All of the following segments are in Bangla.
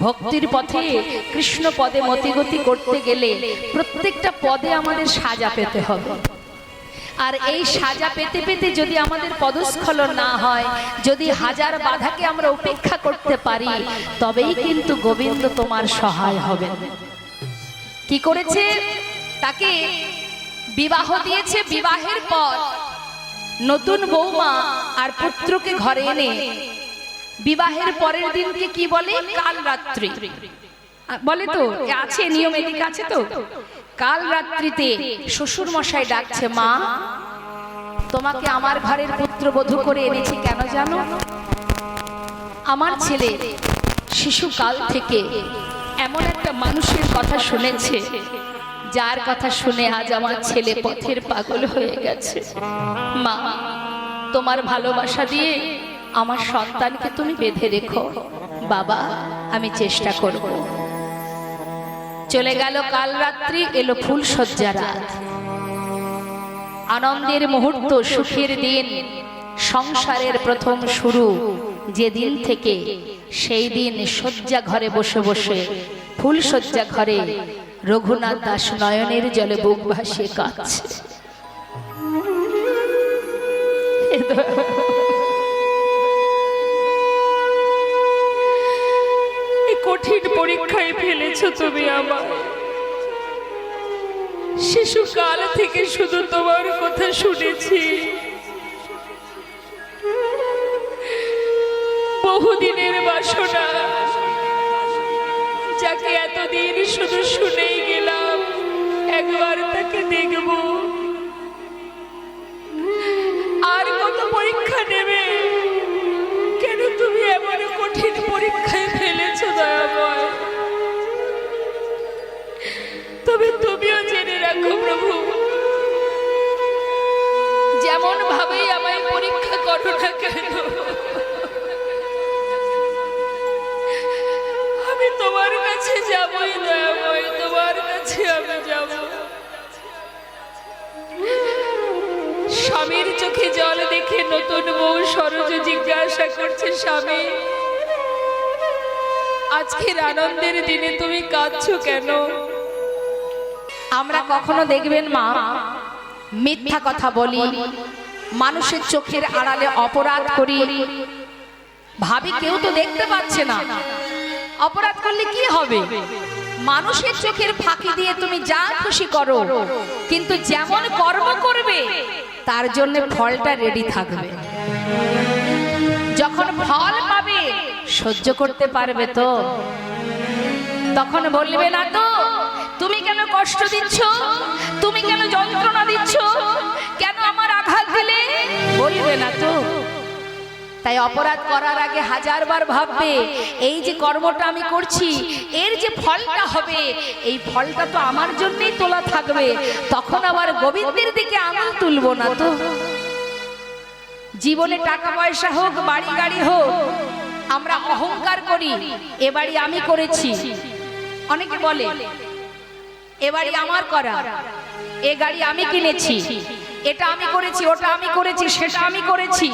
ভক্তির পথে কৃষ্ণ পদে মতিগতি করতে গেলে প্রত্যেকটা পদে আমাদের সাজা পেতে হবে। আর এই সাজা পেতে পেতে যদি আমাদের পদস্খলন না হয়, যদি হাজার বাধাকে আমরা উপেক্ষা করতে পারি, তবেই কিন্তু গোবিন্দ তোমার সহায় হবে। কি করেছে? তাকে বিবাহ দিয়েছে। বিবাহের পর নতুন বৌমা আর পুত্রকে ঘরে এনে বিবাহের পরের দিনকে কি বলে? কাল রাত্রি বলে। তো আছে নিয়ম, এদিকে আছে তো। কাল রাত্রিতে শ্বশুর মশাই ডাকছে, মা তোমাকে আমার ঘরের পুত্রবধূ করে এনেছি কেন জানো? আমার ছেলে শিশুকাল থেকে এমন একটা মানুষের কথা শুনেছে, যার কথা শুনে আজ আমার ছেলে পথের পাগল হয়ে গেছে। মা তোমার ভালোবাসা দিয়ে আমার সন্তানকে তুমি বেঁধে রেখো। বাবা আমি চেষ্টা করব। চলে গেল কাল রাত্রি, এলো ফুল সজ্জা রাত। আনন্দের মুহূর্ত, সুখের দিন, সংসারের প্রথম শুরু যেদিন থেকে, সেই দিন শয্যা ঘরে বসে বসে, ফুল শয্যা ঘরে রঘুনাথ দাস নয়নের জলে বুক ভাসিয়ে কাঁদছে। কঠিন পরীক্ষায় ফেলেছো তুমি আমার। শিশুকাল থেকে শুধু তোমার কথা শুনেছি, বহুদিনের বাসনা, যাকে এতদিন শুধু শুনেই গেলাম, একবার তাকে দেখব। আর কত পরীক্ষা নেবে? কেন তুমি এমন কঠিন পরীক্ষায় ফেলেছো দয়াময়? তবে তুমিও জেনে রাখো প্রভু, যেমন ভাবেই আমায় পরীক্ষা করো না কেন, আমি তোমার কাছে যাবই দয়াময়, তোমার কাছে আমি যাব। স্বামীর চোখে জল দেখে নতুন বউ সরোজ জিজ্ঞাসা করছে, স্বামী আজকের আনন্দের দিনে তুমি কাঁদছো কেন? আমরা কখনো দেখবেন মা মিথ্যা কথা বলি, মানুষের চোখের আড়ালে অপরাধ করি, ভাবি কেউ তো দেখতে পাচ্ছে না। অপরাধ করলে কি হবে? মানুষের চোখের ফাঁকি দিয়ে তুমি যা খুশি করো, কিন্তু যেমন কর্ম করবে তার জন্য ফলটা রেডি থাকবে। যখন ফল পাবে সহ্য করতে পারবে তো? তখন বলবে না তো তুমি কেন কষ্ট দিচ্ছ, তুমি কেন যন্ত্রণা দিচ্ছ, কেন আমার আঘাত দিলে? বলবে না তো। তাই অপরাধ করার আগে হাজারবার ভাববে, এই যে কর্মটা আমি করছি, এর যে ফলটা হবে, এই ফলটা তো আমার জন্যই তোলা থাকবে। তখন আবার গোবিন্দের দিকে আঙুল তুলবো না তো। জীবনে টাকা পয়সা হোক, বাড়ি গাড়ি হোক, আমরা অহংকার করি, এ বাড়ি আমি করেছি। অনেকে বলে এ বাড়ি আমার করা, এ গাড়ি আমি কিনেছি, এটা আমি করেছি, ওটা আমি করেছি, সেটা আমি করেছি।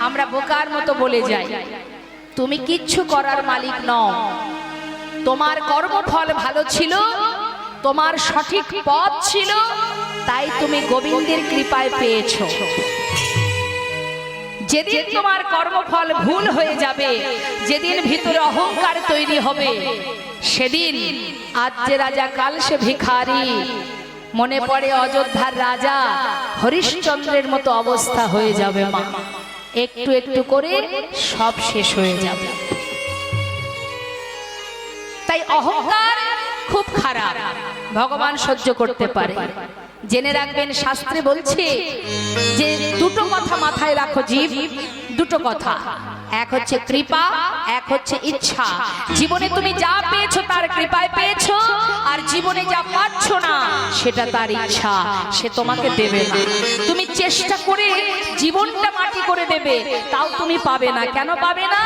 আমরা বোকার মতো বলে যাই, তুমি কিচ্ছু করার মালিক নও। তোমার কর্মফল ভালো ছিল, তোমার সঠিক পথ ছিল, তাই তুমি গোবিন্দের কৃপায় পেয়েছো। যেদিন তোমার কর্মফল ভুল হয়ে যাবে, যেদিন ভিতরে অহংকার তৈরি হবে, সেদিন আজ যে রাজা কাল সে ভিখারি। মনে পড়ে অযোধ্যার রাজা হরিশ্চন্দ্রের মতো অবস্থা হয়ে যাবে মা। একটু একটু করে সব শেষ হয়ে যাবে। তাই অহংকার খুব খারাপ, ভগবান সহ্য করতে পারে। জেনে রাখবেন, শাস্ত্রে বলছে যে দুটো কথা মাথায় রাখো জীব, দুটো কথা। এক হচ্ছে কৃপা, এক হচ্ছে ইচ্ছা। জীবনে তুমি যা পেয়েছো তার কৃপায় পেয়েছো, আর জীবনে যা পাচ্ছ না সেটা তার ইচ্ছা, সে তোমাকে দেবে না। তুমি চেষ্টা করে জীবনটা মাটি করে দেবে, তাও তুমি পাবে না। কেন পাবে না?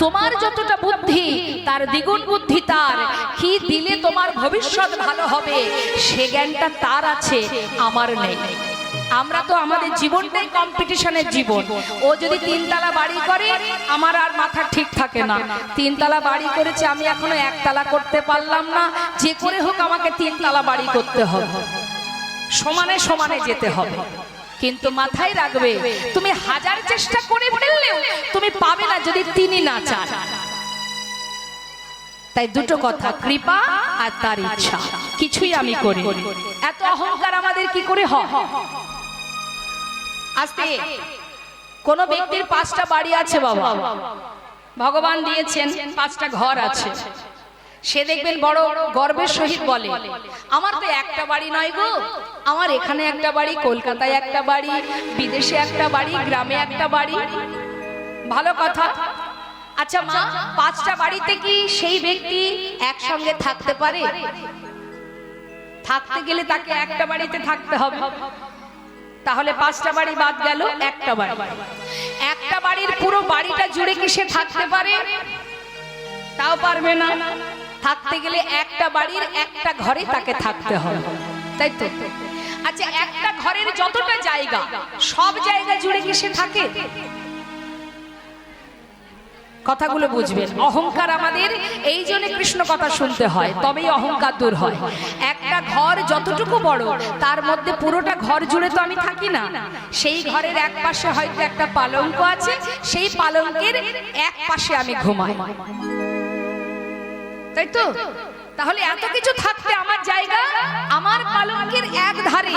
তোমার যতটা বুদ্ধি তার দ্বিগুণ বুদ্ধি তার। কি দিলে তোমার ভবিষ্যৎ ভালো হবে সে জ্ঞানটা তার আছে, আমার নেই। আমরা তো আমাদের জীবনটাই কম্পিটিশনের জীবন। ও যদি 3 তলা বাড়ি করে আমার আর মাথা ঠিক থাকে না, 3 তলা বাড়ি করেছে, আমি এখনো 1 তলা করতে পারলাম না, যে করে হোক আমাকে 3 তলা বাড়ি করতে হবে, সমানে সমানে যেতে হবে। কিন্তু মাথায় রাখবে, তুমি 1000 চেষ্টা করে ফেললেও তুমি পাবে না যদি তিনি না চান। তাই দুটো কথা, কৃপা আর তার ইচ্ছা, কিছুই আমি করি। এত অহংকার আমাদের কি করে হয়? আজকে কোন ব্যক্তির 5টা বাড়ি আছে বাবা, ভগবান দিয়েছেন 5টা ঘর আছে, সে দেখবেন বড় গর্বের সহিত বলে, আমার তো একটা বাড়ি নয় গো, আমার এখানে একটা বাড়ি, কলকাতায় একটা বাড়ি, বিদেশে একটা বাড়ি, গ্রামে একটা বাড়ি। ভালো কথা। আচ্ছা মা, 5টা বাড়িতে কি সেই ব্যক্তি একসঙ্গে থাকতে পারে? থাকতে গেলে তাকে একটা বাড়িতে থাকতে হবে, তাহলে 5টা বাড়ি বাদ গেল, একটা বাড়ি। একটা বাড়ির পুরো বাড়িটা জুড়ে কি সে থাকতে পারে? তাও পারবে না। থাকতে গেলে একটা বাড়ির একটা ঘরে তাকে থাকতে হবে, তাই তো? আচ্ছা, একটা ঘরের যতটা জায়গা, সব জায়গা জুড়ে কি সে থাকে? কথাগুলো বুঝবেন। অহংকার আমাদের এই জন্য কৃষ্ণ কথা শুনতে হয়, তবেই অহংকার দূর হয়। একটা ঘর যতটুকু বড়, তার মধ্যে পুরোটা ঘর জুড়ে তো আমি থাকি না। সেই ঘরের এক পাশে হয়তো একটা পালঙ্ক আছে, সেই পালঙ্কের এক পাশে আমি ঘুমাই, তাই তো? তাহলে এত কিছু থাকতে আমার জায়গা আমার পালঙ্কের এক ধারে।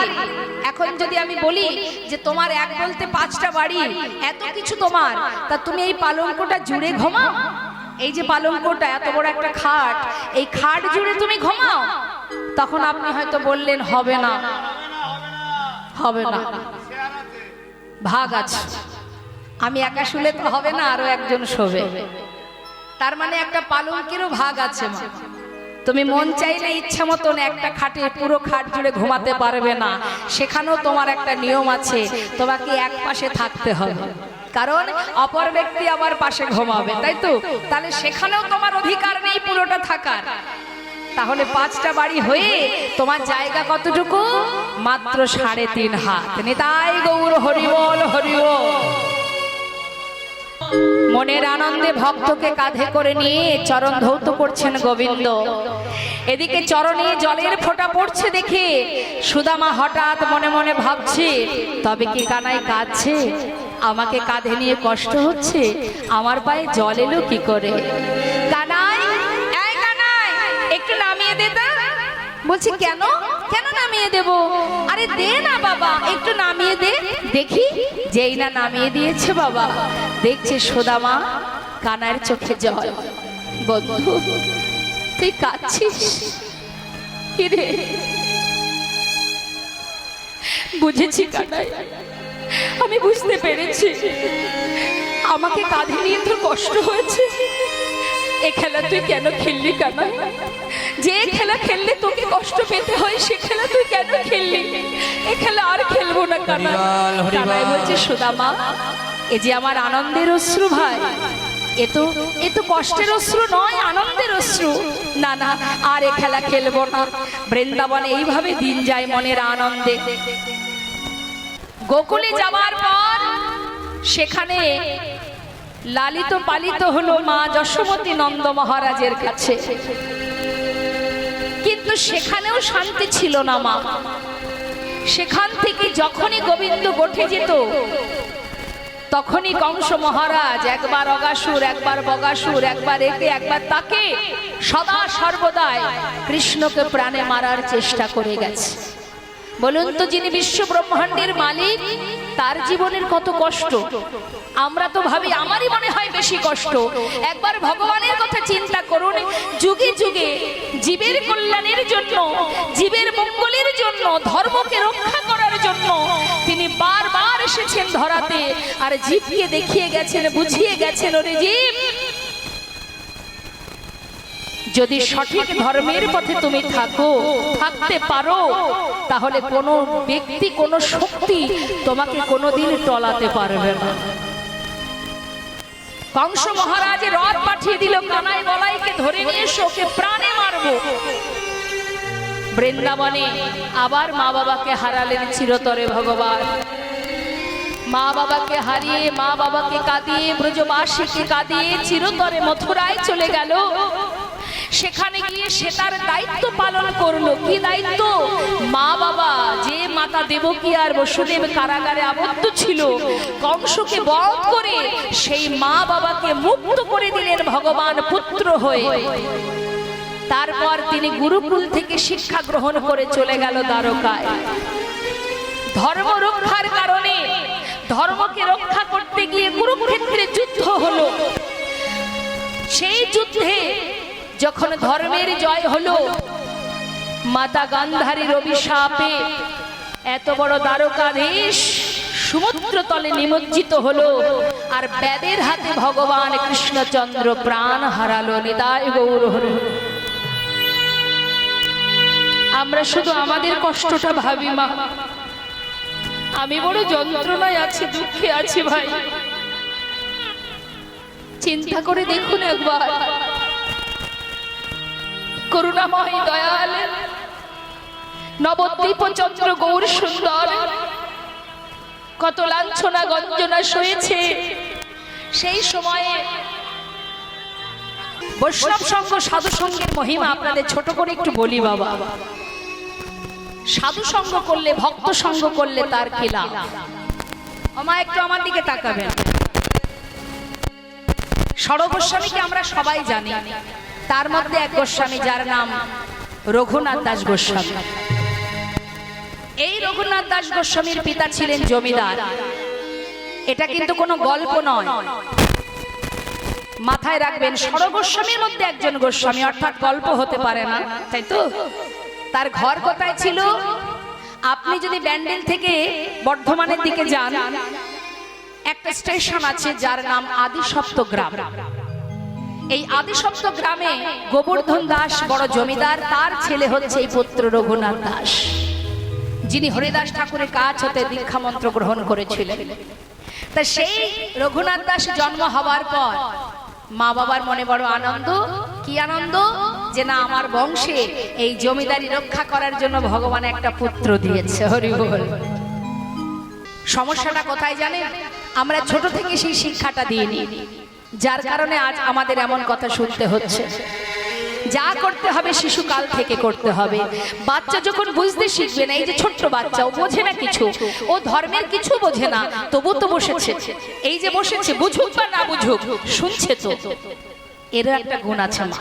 এখন যদি আমি বলি যে তোমার এক বলতে 5টা বাড়ি, এত কিছু তোমার, তা তুমি এই পালঙ্কটা জুড়ে ঘুমাও? এই যে পালঙ্কটা, এত বড় একটা খাট, এই খাট জুড়ে তুমি ঘুমাও? তখন আপনি হয়তো বললেন হবে না, হবে না, ভাগ আছে, আমি একা শুলে তো হবে না, আরো একজন শোবে। তার মানে একটা পালঙ্কেরও ভাগ আছে। মা, তুমি মন চাইলে ইচ্ছা মতন একটা খাটে পুরো খাট জুড়ে ঘুমাতে পারবে না, সেখানেও তোমার একটা নিয়ম আছে, তোমাকে এক পাশে থাকতে হবে, কারণ অপর ব্যক্তি আমার পাশে ঘুমাবে, তাই তো? তাহলে সেখানেও তোমার অধিকার নেই পুরোটা থাকার। তাহলে 5টা বাড়ি হয়ে তোমার জায়গা কতটুকু? মাত্র 3.5 হাত। নিতাই গৌর হরিবল হরিবল। মনের আনন্দে ভক্তকে কাঁধে করে নিয়ে চরণ ধৌত করছেন গোবিন্দ। এদিকে চরণে জলের ফোঁটা পড়ছে দেখে সুদামা হঠাৎ মনে মনে ভাবছে, তবে কি কানাই কাঁদছে? আমাকে কাঁধে নিয়ে কষ্ট হচ্ছে, আমার পায়ে জল এলো কি করে? কানাই, এই কানাই, একটু নামিয়ে দে তা। বলছি কেন? কেন নামিয়ে দেব? আরে দে না বাবা, একটু নামিয়ে দে দেখি। যেই না নামিয়ে দিয়েছে বাবা, দেখছে সুদামা কানার চোখে জল। বন্ধু, তুই কাঁদছিস কি রে? বুঝেছি কানাই, আমি বুঝতে পেরেছি, আমাকে কাঁধে নিয়ে তোর কষ্ট হয়েছে। এ খেলা তুই কেন খেললি কানাই? যে খেলা খেললে তোকে কষ্ট পেতে হয়, সে খেলা তুই কেন খেললি? এ খেলা আর খেলবো না কানাই। কানাই বলছে, সুদামা, এ যে আমার আনন্দের অশ্রু ভাই, এ তো কষ্টের অশ্রু নয়, আনন্দের অশ্রু। না না, আর এ খেলা খেলবো না। বৃন্দাবনে এইভাবে দিন যায় মনের আনন্দে। গোকুলে যাওয়ার পর সেখানে লালিত পালিত হলো মা যশোমতী নন্দ মহারাজের কাছে, কিন্তু সেখানেও শান্তি ছিল না মা। সেখান থেকে যখনই গোবিন্দ গোঠে যেত, তখনই কংস মহারাজ একবার অগাসুর, একবার বগাসুর, একবার একে একবার তাকে, সদা সর্বদাই কৃষ্ণকে প্রাণে মারার চেষ্টা করে গেছে। বলুন তো, যিনি বিশ্ব ব্রহ্মাণ্ডের মালিক, তার জীবনের কত কষ্ট। আমরা তো ভাবি আমারই মনে হয় বেশি কষ্ট। একবার ভগবানের কথা চিন্তা করুন, যুগে যুগে জীবের কল্যাণের জন্য, জীবের মঙ্গলের জন্য, ধর্মকে রক্ষা করার জন্য তিনি বারবার এসেছেন ধরাতে, আর জীবকে দেখিয়ে গেছেন, বুঝিয়ে গেছেন, ওরে জীব, যদি সঠিক ধর্মের পথে তুমি থাকতে পারো, তাহলে কোনো ব্যক্তি, কোনো শক্তি তোমাকে কোনোদিন টলাতে পারবে না। কংস মহারাজ রথ পাঠিয়ে দিল, কানাই বলাইকে ধরে নিয়ে এসো, ওকে প্রাণে মারবো। বৃন্দাবনে আবার মা বাবাকে হারালেন চিরতরে ভগবান। মা বাবাকে হারিয়ে, মা বাবাকে কাঁদিয়ে, ব্রজবাসীকে কাঁদিয়ে চিরতরে মথুরায় চলে গেল। সেখানে গিয়ে সে তার দায়িত্ব পালন করলো। কি দায়িত্ব? মা বাবা, যে মাতা দেবকী আর বসুদেব কারাগারে আবদ্ধ ছিল, কংসকে বধ করে সেই মা বাবাকে মুক্ত করে দিলেন ভগবান পুত্র হয়ে। তারপর তিনি গুরুকুল থেকে শিক্ষা গ্রহণ করে চলে গেল দ্বারকায়। ধর্ম রক্ষার কারণে, ধর্মকে রক্ষা করতে গিয়ে কুরুক্ষেত্রে যুদ্ধ হলো। সেই যুদ্ধে যখন ধর্মের জয় হলো, মাতা গান্ধারীর অভিশাপে এত বড় দ্বারকাধীশ সমুদ্র তলে নিমজ্জিত হলো, আর বেদের হাতে ভগবান কৃষ্ণচন্দ্র প্রাণ হারালো। নিতাই গৌর হরি। আমরা শুধু আমাদের কষ্টটা ভাবি মা, আমি বড় যন্ত্রণায় আছি, দুঃখে আছি ভাই। চিন্তা করে দেখুন একবার, করুণাময় দয়াল নবদ্বীপ চন্দ্র গৌর সুন্দর কত লাঞ্ছনা গঞ্জনা সয়েছে। সেই সময়ে বৈষ্ণব সঙ্গ সাধু সঙ্গের মহিমা আপনাদের ছোট করে একটু বলি বাবা। সাধু সঙ্গ করলে, ভক্ত সঙ্গ করলে তার কি লাভ? আমা একটু আমার দিকে তাকাবেন। ষড় গোস্বামীকে আমরা সবাই জানি, তার মধ্যে এক গোস্বামী যার নাম রঘুনাথ দাস গোস্বামী। এই রঘুনাথ দাস গোস্বামীর পিতা ছিলেন জমিদার। এটা কিন্তু কোনো গল্প নয়, মাথায় রাখবেন। ষড় গোস্বামীর মধ্যে একজন গোস্বামী, অর্থাৎ গল্প হতে পারে না, তাই তো? তার ঘর কোথায় ছিল? আপনি যদি ব্যান্ডেল থেকে বর্ধমানের দিকে যান, একটা স্টেশন আছে যার নাম আদিসপ্ত গ্রাম। এই আদিসপ্ত গ্রামে গোবর্ধন দাস বড় জমিদার, তার ছেলে হচ্ছে এই পুত্র রঘুনাথ দাস, যিনি হরিদাস ঠাকুরের কাছ হতে দীক্ষা মন্ত্র গ্রহণ করেছিলেন। তা সেই রঘুনাথ দাস জন্ম হওয়ার পর মা বাবার মনে বড় আনন্দ। কি আনন্দ? যে না, আমার বংশে এই জমিদারি রক্ষা করার জন্য ভগবান একটা পুত্র দিয়েছে। হরি বল। সমস্যাটা কোথায় জানেন? আমরা ছোট থেকে সেই শিক্ষাটা দিইনি, যার কারণে আজ আমাদের এমন কথা শুনতে হচ্ছে। যা করতে হবে শিশুকাল থেকে করতে হবে। বাচ্চা যখন বুঝতে শিখবে না, এই যে ছোট্ট বাচ্চা, ও বোঝে না কিছু, ও ধর্মের কিছু বোঝে না, তবু তো বসেছে। এই যে বসেছে, বুঝুক বা না বুঝুক, শুনছে তো, এর একটা গুণ আছে মা।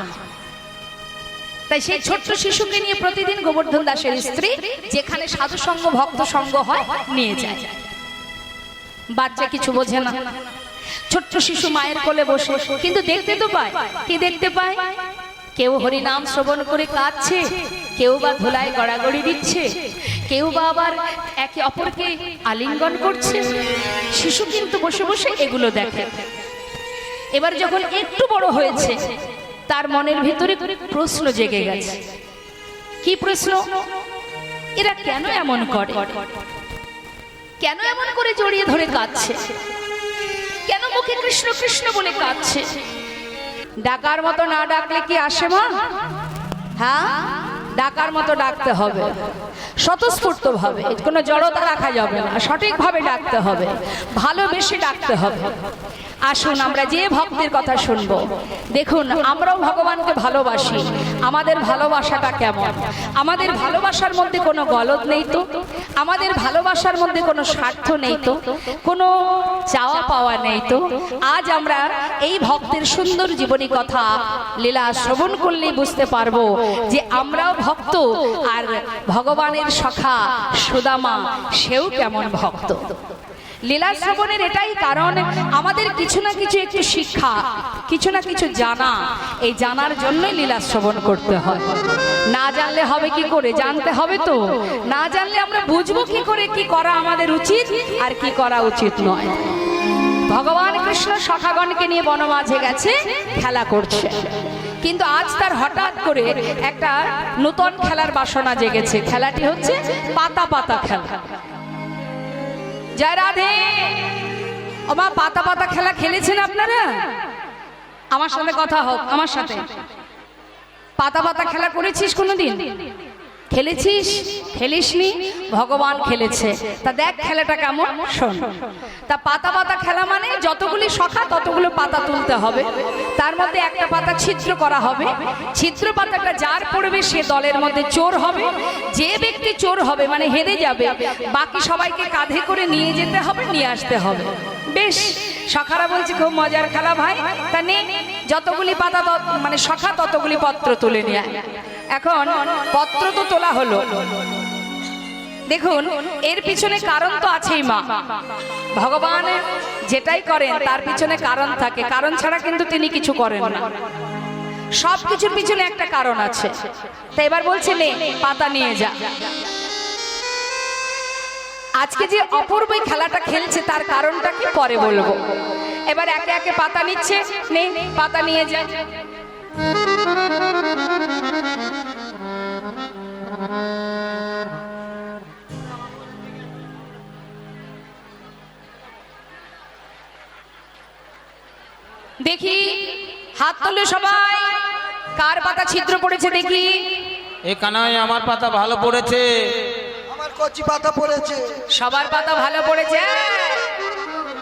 তাই সেই ছোট্ট শিশুকে নিয়ে প্রতিদিন গোবর্ধন দাসের স্ত্রী যেখানে সাধু সঙ্গ ভক্ত সঙ্গ হয় নিয়ে যায়। বাচ্চা কিছু বোঝে না, ছোট্ট শিশু মায়ের কোলে বসে, কিন্তু দেখতে তো পায়। কি দেখতে পায়? কেউ হরিনাম শ্রবণ করে কাঁদছে, কেউ বা ধুলায় গড়াগড়ি দিচ্ছে, কেউ বা আবার একে অপরকে আলিঙ্গন করছে। শিশু কিন্তু বসে বসে এগুলো দেখে। এবার যখন একটু বড় হয়েছে, তার মনের ভিতরে প্রশ্ন জেগে গেছে। কি প্রশ্ন? এরা কেন এমন করে? কেন এমন করে জড়িয়ে ধরে কাঁদছে? কেন মুখে কৃষ্ণ কৃষ্ণ বলে কাঁদছে? ডাকার মতো না ডাকলে কি আসে মা? হ্যাঁ, ডাকার মতো ডাকতে হবে, স্বতঃস্ফূর্ত ভাবে, কোনো জড়তা রাখা যাবে না, সঠিকভাবে ডাকতে হবে, ভালোবেসে ডাকতে হবে। আসুন আমরা যে ভক্তের কথা শুনবো, দেখুন আমরাও ভগবানকে ভালোবাসি। আমাদের ভালোবাসাটা কেমন? আমাদের ভালোবাসার মধ্যে কোনো গলদ নেই তো, আমাদের ভালোবাসার মধ্যে কোনো স্বার্থ নেই তো, কোনো চাওয়া পাওয়া নেই তো। আজ আমরা এই ভক্তের সুন্দর জীবনী কথা লীলা শ্রবণ করলেই বুঝতে পারবো যে আমরাও ভক্ত, আর ভগবানের সখা সুদামা সেও কেমন ভক্ত। লীলা শ্রবণের এটাই কারণ, আমাদের কিছু না কিছু একটু শিক্ষা, কিছু না কিছু জানা, এই জানার জন্যই লীলা শ্রবণ করতে হয়। না জানলে হবে কি করে? জানতে হবে তো। না জানলে আমরা বুঝবো কি করে কি করা আমাদের উচিত আর কি করা উচিত নয়। ভগবান কৃষ্ণ সখাগণকে নিয়ে বনমাঝে গেছে, খেলা করছে, কিন্তু আজ তার হঠাৎ করে একটা নতুন খেলার বাসনা জেগেছে। খেলাটি হচ্ছে পাতা পাতা খেলা। জয় রাধে। ও মা, পাতা পাতা খেলা খেলেছেন আপনারা? আমার সাথে কথা হোক, আমার সাথে। পাতা পাতা খেলা করেছিস কোনোদিন? খেলেছিস? খেলিসনি? ভগবান খেলেছে। তা দেখ খেলাটা কেমন, শোন। তা পাতা পাতা খেলা মানে যতগুলি সখা ততগুলো পাতা তুলতে হবে, তার মধ্যে একটা পাতা ছিদ্র করা হবে। ছিদ্র পাতাটা যার পড়বে সে দলের মধ্যে চোর হবে। যে ব্যক্তি চোর হবে মানে হেরে যাবে, বাকি সবাইকে কাঁধে করে নিয়ে যেতে হবে, নিয়ে আসতে হবে। বেশ, সখারা বলছে খুব মজার খেলা ভাই। তা নে, যতগুলি পাতা মানে সখা ততগুলি পত্র তুলে নিয়ে আয়। এখন পত্র তো তোলা হলো। দেখুন এর পিছনে কারণ তো আছেই মা। ভগবান যেটাই করেন তার পিছনে কারণ থাকে, কারণ ছাড়া কিন্তু তিনি কিছু করেন না। সব কিছুর পিছনে একটা কারণ আছে। তা এবার বলছে নে পাতা নিয়ে যা। আজকে যে অপূর্ব খেলাটা খেলছে তার কারণটা কি পরে বলবো। এবার একে একে পাতা নিচ্ছে, নে পাতা নিয়ে যা। দেখি হাত তুলে সবাই, কার পাতা ছিদ্র পড়েছে দেখি। এ কানাই আমার পাতা ভালো পড়েছে। আমার কচি পাতা পড়েছে। সবার পাতা ভালো পড়েছে,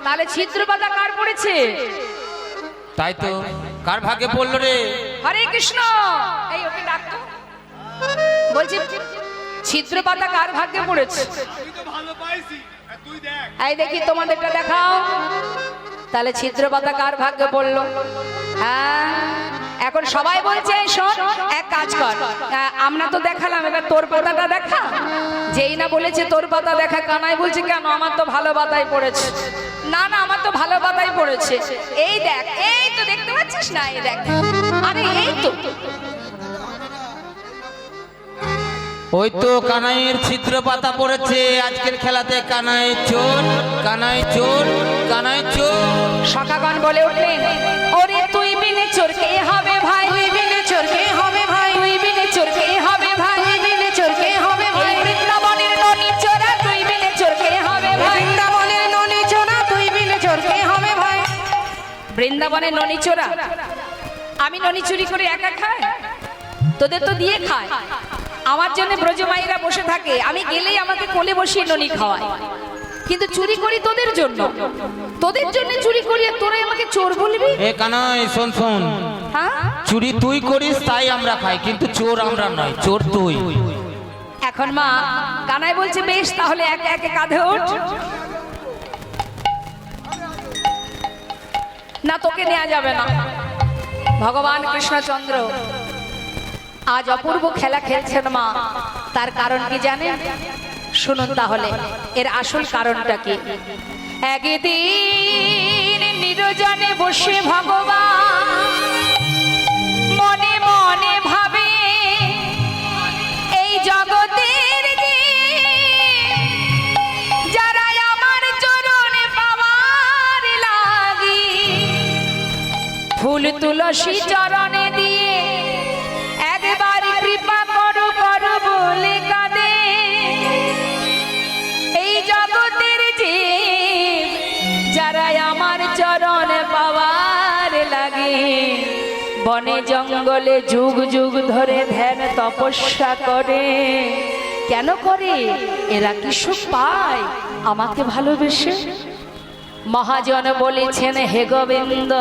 তাহলে ছিদ্র পাতা কার পড়েছে? তাই তো, কার ভাগে পড়লো রে? হরে কৃষ্ণ। এই ওকে ডাকতো, বলছি ছিদ্র পাতা কার ভাগ্যে পড়েছে? এই দেখি তোমাদেরটা দেখাও, তাহলে ছিদ্র পাতা কার ভাগ্যে পড়লো? হ্যাঁ, এখন সবাই বলছে শোন এক কাজ কর, আমরা তো দেখালাম, এবার তোর পাতাটা দেখা। যেই না বলেছে তোর পাতা দেখা, কানাই বলছে কেন, আমার তো ভালো পাতাই পড়েছে। না না, আমার তো ভালো পাতাই পড়েছে। এই দেখ, এই তো দেখতে পাচ্ছিস না, এই দেখ, আরে এই তো, ওই তো কানাইয়ের ছিদ্র পাতা পড়েছে। আজকের খেলাতে কানাই চোর, কানাই চোর, কানাই চোর। সখাগণ বলে উঠলেন, ওরে তুই বিনে চোর কে হবে ভাই, তুই বিনে চোর কে হবে ভাই, তুই বিনে চোর কে হবে ভাই, তুই বিনে চোর কে হবে ভাই। বৃন্দাবনের ননি চোরা তুই বিনে চোর কে হবে ভাই, বৃন্দাবনের ননি চোরা তুই বিনে চোর কে হবে ভাই। বৃন্দাবনের ননি চোরা, আমি ননি চুরি করে একা খাই? তোদের তো দিয়ে খায়। আমার জন্য ব্রজমাইরা বসে থাকে, আমি গেলেই আমাকে কোলে বসিয়ে ননি খাওয়ায়, কিন্তু চুরি করি তোদের জন্য। তোদের জন্য চুরি করি, আর তোরাই আমাকে চোর বলবি? এ কানাই শোন শোন, হ্যাঁ, চুরি তুই করিস তাই আমরা খাই, কিন্তু চোর আমরা নয়, চোর তুই। এখন মা কানাই বলছে বেশ, তাহলে একে একে কাঁধে ওঠ। না, তোকে নেওয়া যাবে না। ভগবান কৃষ্ণচন্দ্র আজ অপূর্ব খেলা খেলছেন মা, তার কারণ কি জানেন? শুনুন তাহলে এর আসল কারণটা কি। একদিন নিরজনে বসে ভগবান মনে মনে ভাবে, এই জগতের যারা আমার চরণে পাওয়ার লাগি, ফুল তুলসী চরণে দিয়ে একবার কৃপা করো করো বলে কাঁদে। এই জগতের যারা আমার চরণ পাওয়ার লাগে, বনে জঙ্গলে যুগ যুগ ধরে ধ্যান তপস্যা করে। কেন করে? এরা কি সুখ পায় আমাকে ভালোবেসে? মহাজন বলেছেন, হে গোবিন্দ,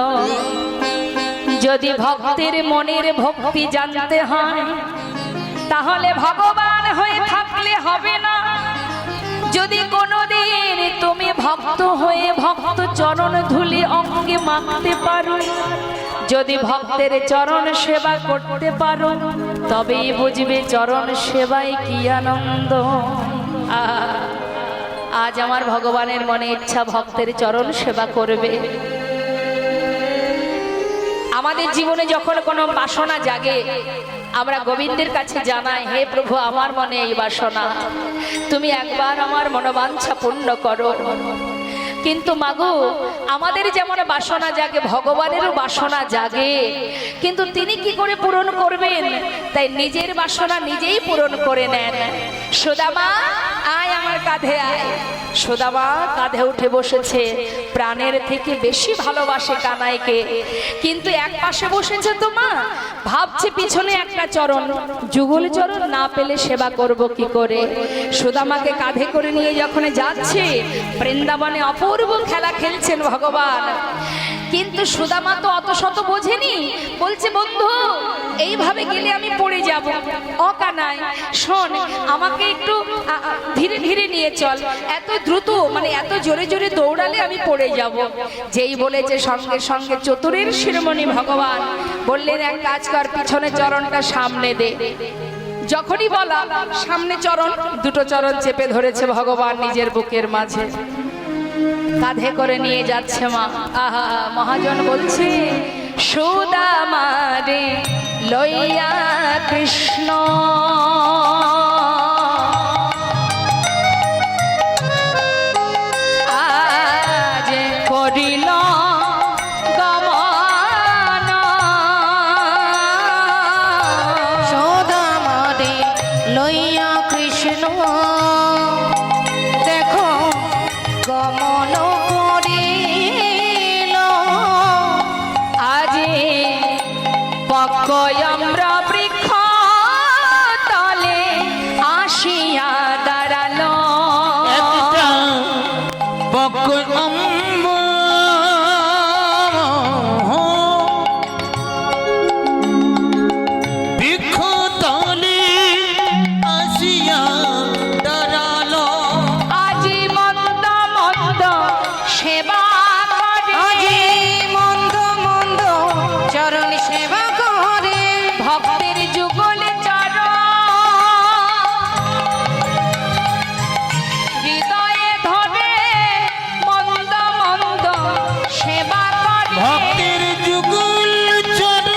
যদি ভক্তের মনের ভক্তি জানতে হয়, তাহলে ভগবান হয়ে থাকলে হবে না। যদি কোনোদিন তুমি ভক্ত হয়ে ভক্ত চরণ ধুলি অঙ্গে মাখতে পারো, যদি ভক্তের চরণ সেবা করতে পারো, তবেই বুঝবে চরণ সেবায় কি আনন্দ। আজ আমার ভগবানের মনে ইচ্ছা ভক্তের চরণ সেবা করবে। আমাদের জীবনে যখন কোনো বাসনা জাগে, আমরা গোবিন্দের কাছে জানাই, হে প্রভু আমার মনে এই বাসনা, তুমি একবার আমার মনোবাঞ্ছা পূর্ণ করো। কিন্তু মাগো, আমাদের যেমন বাসনা জাগে, ভগবানেরও বাসনা জাগে, কিন্তু তিনি কি করে পূরণ করবেন? তাই নিজের বাসনা নিজেই পূরণ করে নেন। সুদামা আয় আমার কাঁধে আয়। সুদামা কাঁধে উঠে বসেছে, প্রাণের থেকে বেশি ভালোবাসে কানাইকে, কিন্তু এক পাশে বসেছে তো মা, ভাবছে পিছনে একটা চরণ, যুগল চরণ না পেলে সেবা করব কি করে। সুদামাকে কাঁধে করে নিয়ে যখন যাচ্ছে, বৃন্দাবনে অপূর্ব খেলা খেলছেন ভগবান, কিন্তু সুদামা তো অত শত বোঝেনি, বলছে বন্ধু এইভাবে গেলে আমি পড়ে যাব, ও কানাই শোন আমাকে একটু ধীরে ধীরে নিয়ে চল, এত দ্রুত মানে এত জোরে জোরে দৌড়ালে আমি পড়ে যাব। যেই বলেছে সঙ্গে সঙ্গে চতুরের শিরোমণি ভগবান বললেন এক কাজ কর, পিছনে চরণটা সামনে দে। যখনই বলা সামনে চরণ, দুটো চরণ চেপে ধরেছে ভগবান নিজের বুকের মাঝে, কাঁধে করে নিয়ে যাচ্ছে মা। আহা, মহাজন বলছে সুদামা রে লইয়া কৃষ্ণ আজ করিল গমন। সুদামা রে লইয়া কৃষ্ণ দেখো গমন করিল, আজি পক্কয়ম্র বৃক্ষ তলে আসিয়া দাঁড়ালো। একটা বক্র বৃক্ষ তলে আসিয়া দাঁড়ালো। আজি মন্দ মন্দ সেবা করে, আজি মন্দ মন্দ চরণ সেবা করে, ভক্তের যুগল চরণ হৃদয়ে ধরে, মন্দ মন্দ সেবা করে। ভক্তের যুগল চরণ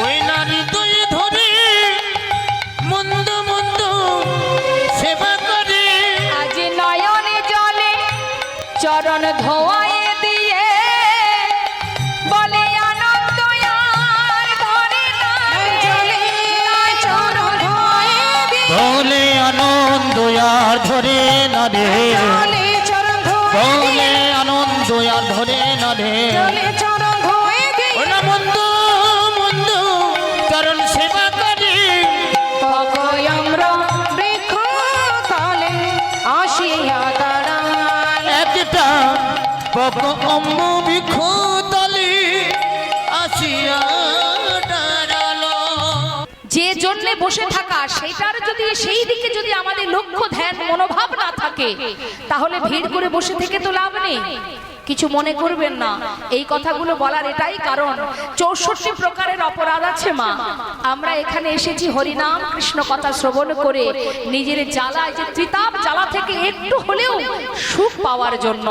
ওই নারী দয়ে ধরে, মন্দ মন্দ সেবা করে। আজ নয়নে জলে চরণ ধোয়ায় দিয়ে, বলে আনন্দ আর ধরে না জলে চরণ ধোয়ে দিয়ে, বলে আনন্দ আর ধরে না রে, জলে চরণ ধোয়ে বলে দিয়ে, আনন্দ আর ধরে না রে। জলে চরণ ধোয়ে দিয়ে, ওনা মন্দ মন্দ চরণ সেবা করে। পকয়ম্র বৃক্ষ তলে আসিয়া দাঁড়াল। একটা অম্ব বৃক্ষ তলে আসিয়া দাঁড়ালো। যে জন্য বসে থাকা সেটার যদি সেই দিকে যদি আমাদের লক্ষ্য ধ্যান মনোভাব না থাকে, তাহলে ভিড় করে বসে থেকে তো লাভ নেই। কিছু মনে করবেন না, এই কথাগুলো বলার এটাই কারণ 64 প্রকারের অপরাধ আছে মা। আমরা এখানে এসেছি হরিনাম কৃষ্ণ কথা শ্রবণ করে নিজের জ্বালায় যে ত্রিতাপ জ্বালা থেকে একটু হলেও সুখ পাওয়ার জন্য।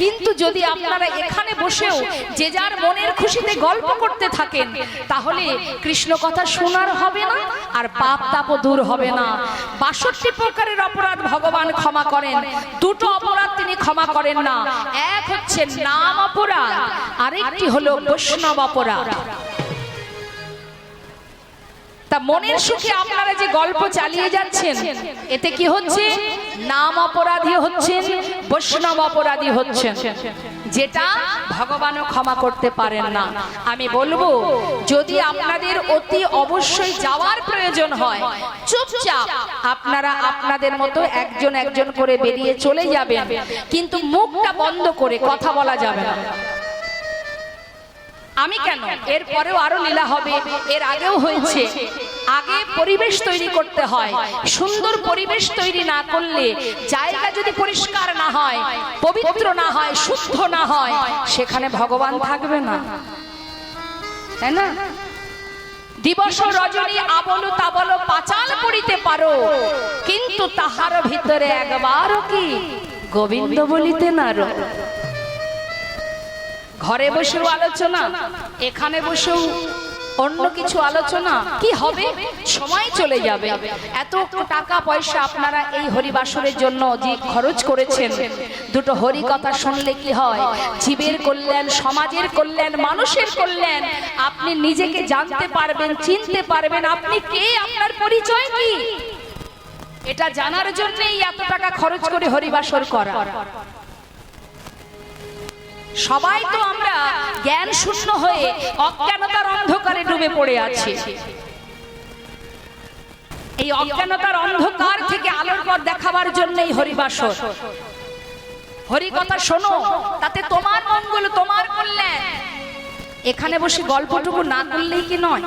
কিন্তু যদি আপনারা এখানে বসেও যে যার মনের খুশিতে গল্প করতে থাকেন, তাহলে কৃষ্ণ কথা শোনার হবে না, আর পাপ তাপও দূর হবে না। 62 প্রকারের অপরাধ ভগবান ক্ষমা করেন, দুটো অপরাধ তিনি ক্ষমা করেন না। এক হচ্ছে নাম অপরাধ, আরেকটি হলো বৈষ্ণব অপরাধ। তা মনের সুখে আপনারা যে গল্প চালিয়ে যাচ্ছেন, এতে কি হচ্ছে? নাম অপরাধী হচ্ছেন, বৈষ্ণব অপরাধী হচ্ছেন, যেটা ভগবানও ক্ষমা করতে পারেন না। আমি বলবো, যদি আপনাদের অতি অবশ্যই যাওয়ার প্রয়োজন হয়, চুপচাপ আপনারা আপনাদের মতো একজন একজন করে বেরিয়ে চলে যাবেন, কিন্তু মুখটা বন্ধ করে কথা বলা যাবে না। আমি কেন, এর পরেও আরো লীলা হবে, এর আগেও হয়েছে। আগে পরিবেশ তৈরি করতে হয়, সুন্দর পরিবেশ তৈরি না করলে, জায়গা যদি পরিষ্কার না হয়, পবিত্র না হয়, শুদ্ধ না হয়, সেখানে ভগবান থাকবে না, তাই না? দিবস রজনী আবল তাবল পাচাল করিতে পারো, কিন্তু তাহার ভিতরে একবারও কি গোবিন্দ বলিতে নারো। ঘরে বসেও আলোচনা, এখানে বসেও অন্য কিছু আলোচনা কি হবে, সময় চলে যাবে। এত টাকা পয়সা আপনারা এই হরিবাসরের জন্য যে খরচ করেছেন, দুটো হরি কথা শুনলে কি হয়? জীবের কল্যাণ, সমাজের কল্যাণ, মানুষের কল্যাণ। আপনি নিজেকে জানতে পারবেন, চিনতে পারবেন আপনি কে, আপনার পরিচয় কি, এটা জানার জন্যই এত টাকা খরচ করে হরিবাসর করা। সবাই তো আমরা জ্ঞান শূন্য হয়ে অজ্ঞানতার অন্ধকারে ডুবে পড়ে আছি। এই অজ্ঞানতার অন্ধকার থেকে আলোর পথ দেখাবার জন্যই হরিবাসর। হরি কথা শোনো, তাতে তোমার মঙ্গল, তোমার কল্যাণ। এখানে বসে গল্পটুকু না করলেই কি নয়?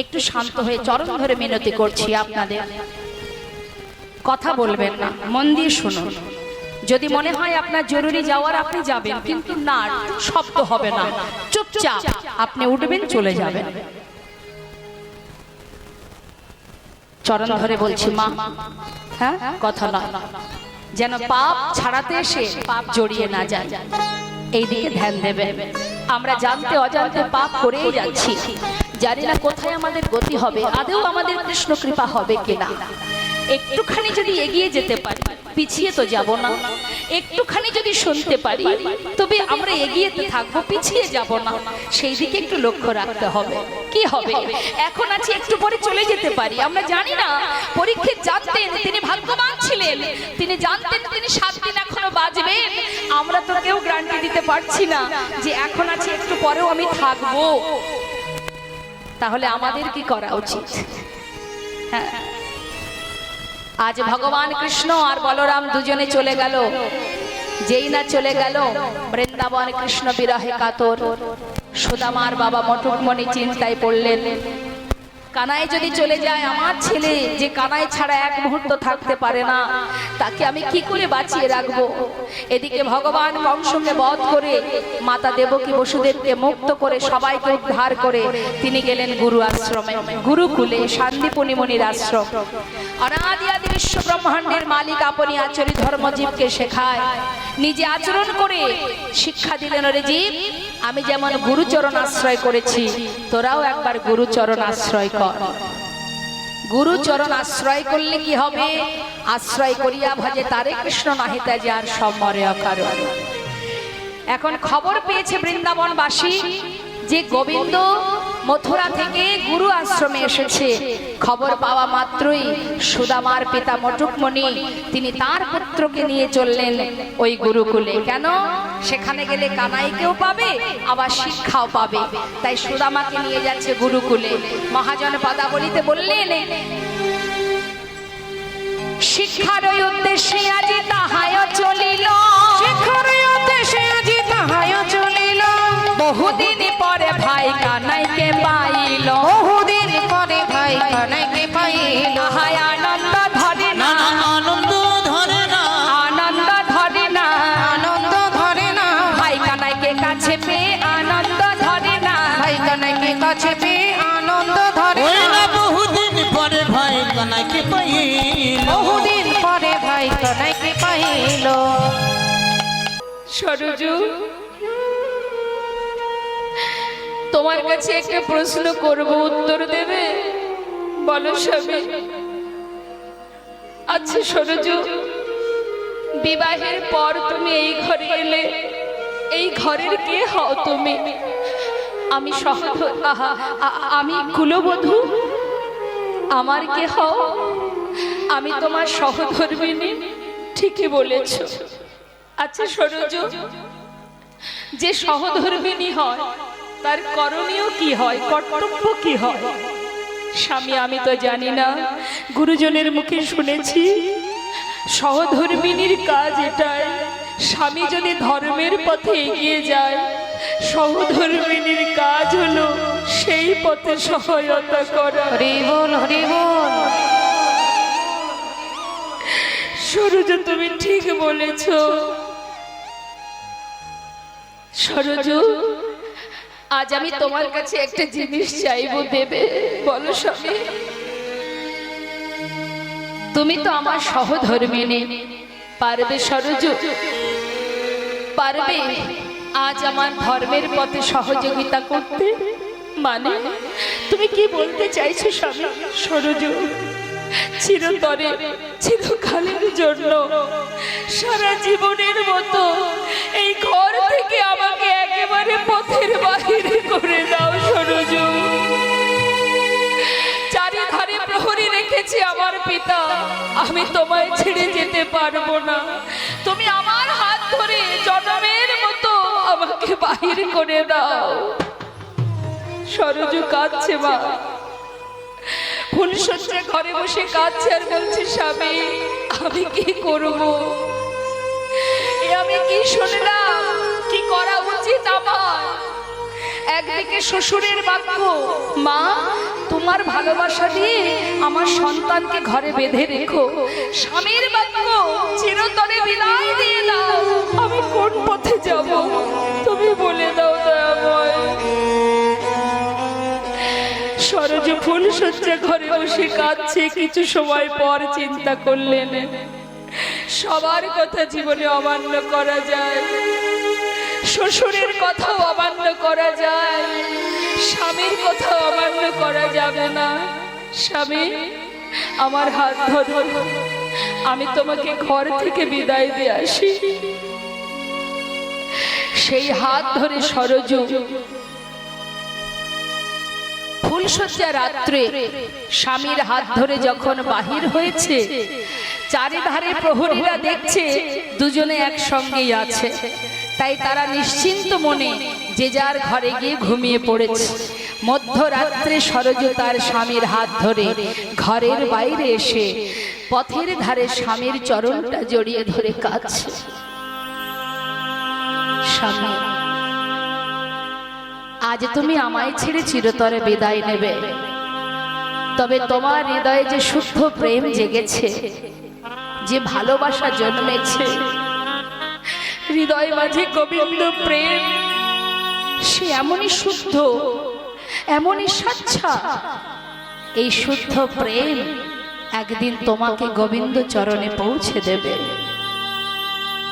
একটু শান্ত হয়ে চরণ ধরে মিনতি করছি আপনাদের, কথা বলবেন না, মন দিয়ে শুনুন। যদি মনে হয় আপনার জরুরি যাওয়ার আপনি যাবেন, কিন্তু না, শব্দ হবে না, চুপচাপ আপনি উঠবেন, চলে যাবেন। চরণ ধরে বলছি মা, হ্যাঁ কথা না, যেন পাপ ছাড়াতে এসে পাপ জড়িয়ে না যায়, এই দিকে ধ্যান দেবেন। আমরা জানতে অজান্তে পাপ করেই যাচ্ছি, জানি না কোথায় আমাদের গতি হবে, আদৌ আমাদের কৃষ্ণ কৃপা হবে কিনা। একটুখানি যদি এগিয়ে যেতে পারি, পিছিয়ে তো যাব না। একটুখানি যদি শুনতে পারি, তবে আমরা এগিয়ে থাকবো, পিছিয়ে যাব না। সেই দিকে একটু লক্ষ্য রাখতে হবে। কি হবে, এখন আছি, একটু পরে চলে যেতে পারি। আমরা জানি না, পরীক্ষিত জানতেন, তিনি ভাগ্যবান ছিলেন, তিনি জানতেন তিনি 7 দিন এখনো বাঁচবেন। আমরা তো কেউ গ্যারান্টি দিতে পারছি না যে এখন আছি, একটু পরেও আমি থাকবো। তাহলে আমাদের কি করা উচিত? হ্যাঁ, আজ ভগবান কৃষ্ণ আর বলরাম দুজনে চলে গেল। যেই না চলে গেল, বৃন্দাবন কৃষ্ণ বিরহে কাতর। সুদামার বাবা মটুকমণি চিন্তায় পড়লেন, কানাই যদি চলে যায়, আমার ছেলে যে কানাই ছাড়া এক মুহূর্ত থাকতে পারে না, তাকে আমি কি করে বাঁচিয়ে রাখবো? এদিকে ভগবান কংসকে বধ করে মাতা দেবকী বসুদেবকে মুক্ত করে সবাইকে উদ্ধার করে তিনি গেলেন গুরু আশ্রমে, গুরুকুলে, শান্তিপুনি মুনির আশ্রম। অনাদি আদি বিশ্ব ব্রহ্মাণ্ডের মালিক আপনি আচরি ধর্মজীবকে শেখায়, নিজে আচরণ করে শিক্ষা দিলেন, রে জীব, আমি যেমন গুরুচরণ আশ্রয় করেছি, তোরাও একবার গুরুচরণ আশ্রয় কর। গুরুচরণ আশ্রয় করলে কি হবে? আশ্রয় করিয়া ভজে তারে কৃষ্ণ নাহিতা যার সম্মরে অকারণ। এখন খবর পেয়েছে বৃন্দাবনবাসী যে গোবিন্দ মথুরা থেকে গুরু আশ্রমে এসেছে। খবর পাওয়া মাত্রই সুদামার পিতা মটুকমণি তিনি তার পুত্রকে নিয়ে চললেন ওই গুরুকুলে। কেন? সেখানে গেলে কানাইকেও পাবে, আবার শিক্ষাও পাবে। তাই সুদামাকে নিয়ে যাচ্ছে গুরুকুলে। মহাজন পদাবলিতে বললেন, শিক্ষার উদ্দেশ্যে আজি তাহায় চলিল, শিক্ষার উদ্দেশ্যে আজি তাহায় চলিল। বহুদিন পরে ভাই কানাইকে পাইল, বহুদিন পরে ভাই কানাইকে পাইল। হায় আনন্দ ধরে না, আনন্দ ধরে না, আনন্দ ধরে না, আনন্দ ধরে না। ভাই কানাইকে কাছে পেয়ে আনন্দ ধরে না, ভাই কানাইকে কাছে পেয়ে আনন্দ ধরে ওই না। না বহুদিন পরে ভাই কানাইকে পাইল, বহুদিন পরে ভাই কানাইকে পাইল। সরজু, তোমার কাছে একটা প্রশ্ন করব, উত্তর দেবে? বলো স্বামী। আচ্ছা সরজু, বিবাহের পর তুমি এই ঘরে এলে, এই ঘরের কে হও তুমি? আমি আমি কুলবধূ, আমার কে হও? আমি তোমার সহধর্মিণী। ঠিকই বলেছ। আচ্ছা সরজু, যে সহধর্মিণী হয় তার করণীয় কি হয়, কর্তব্য কি হয়? স্বামী, আমি তো জানি না, গুরুজনের মুখে শুনেছি সহধর্মিণীর কাজ এটাই। স্বামী যদি ধর্মের পথে এগিয়ে যায়, সহধর্মিণীর কাজ হলো সেই পথে সহায়তা করা। হরি বল, হরি বল। সরজু, তুমি ঠিক বলেছ। সরজু, আজ আমি তোমার কাছে একটা জিনিস চাইবো, দেবে? বলো স্বামী। তুমি তো আমার সহধর্মিণী, পারবে সরজু? পারবে? আজ আমার ধর্মের পথে সহযোগিতা করতে? মানে তুমি কি বলতে চাইছো স্বামী? সরজ, চিরতরে চিরকালের জন্য সারা জীবনের মতো এই ঘর থেকে আমাকে একেবারে পথের বাহিরে করে দাও সরজ। চারিধারে প্রহরী রেখেছে আমার পিতা, আমি তোমায় ছেড়ে যেতে পারবো না। তুমি আমার হাত ধরে জনমের মতো আমাকে বাহির করে দাও। সরজ কাঁদছে মা, ফুলশয্যা ঘরে বসে কাঁদছে আর বলছে স্বামী আমি কি করব? এ আমি কি শুনলাম? কি করা উচিত আমার? একদিকে শ্বশুরের বাক্য, মা তোমার ভালোবাসা দিয়ে আমার সন্তানকে ঘরে বেঁধে রেখো। স্বামীর বাক্য, চিরতরে বিদায় দিয়ে দাও। আমি কোন পথে যাব তুমি বলে দাও দয়াময়। সরজ ফুলশয্যা ঘরে বসে কাঁদছে। কিছু সময় পর চিন্তা করলেন, সবার কথা জীবনে অমান্য করা যায়, শ্বশুরের কথাও অমান্য করা যায়, স্বামীর কথাও অমান্য করা যাবে না। স্বামী আমার হাত ধরো, আমি তোমাকে ঘর থেকে বিদায় দিয়ে আসি। সেই হাত ধরে সরজ ফুলশয্যা রাত্রে স্বামীর হাত ধরে যখন বাহির হয়েছে, চারিধারে প্রহরীরা দেখছে দুজনে একসঙ্গেই আছে। তাই তারা নিশ্চিন্ত মনে যে যার ঘরে গিয়ে ঘুমিয়ে পড়েছে। মধ্যরাত্রে সরজ তার স্বামীর হাত ধরে ঘরের বাইরে এসে পথের ধারে স্বামীর চরণটা জড়িয়ে ধরে কাঁদছে। স্বামী আজ তুমি আমায় ছেড়ে চিরতরে বিদায় নেবে, তবে তোমার হৃদয়ে যে শুদ্ধ প্রেম জেগেছে, যে ভালোবাসা জন্মেছে, হৃদয় মাঝে গোবিন্দ প্রেম, সে এমনই শুদ্ধ, এমনই স্বচ্ছা। এই শুদ্ধ প্রেম একদিন তোমাকে গোবিন্দ চরণে পৌঁছে দেবে।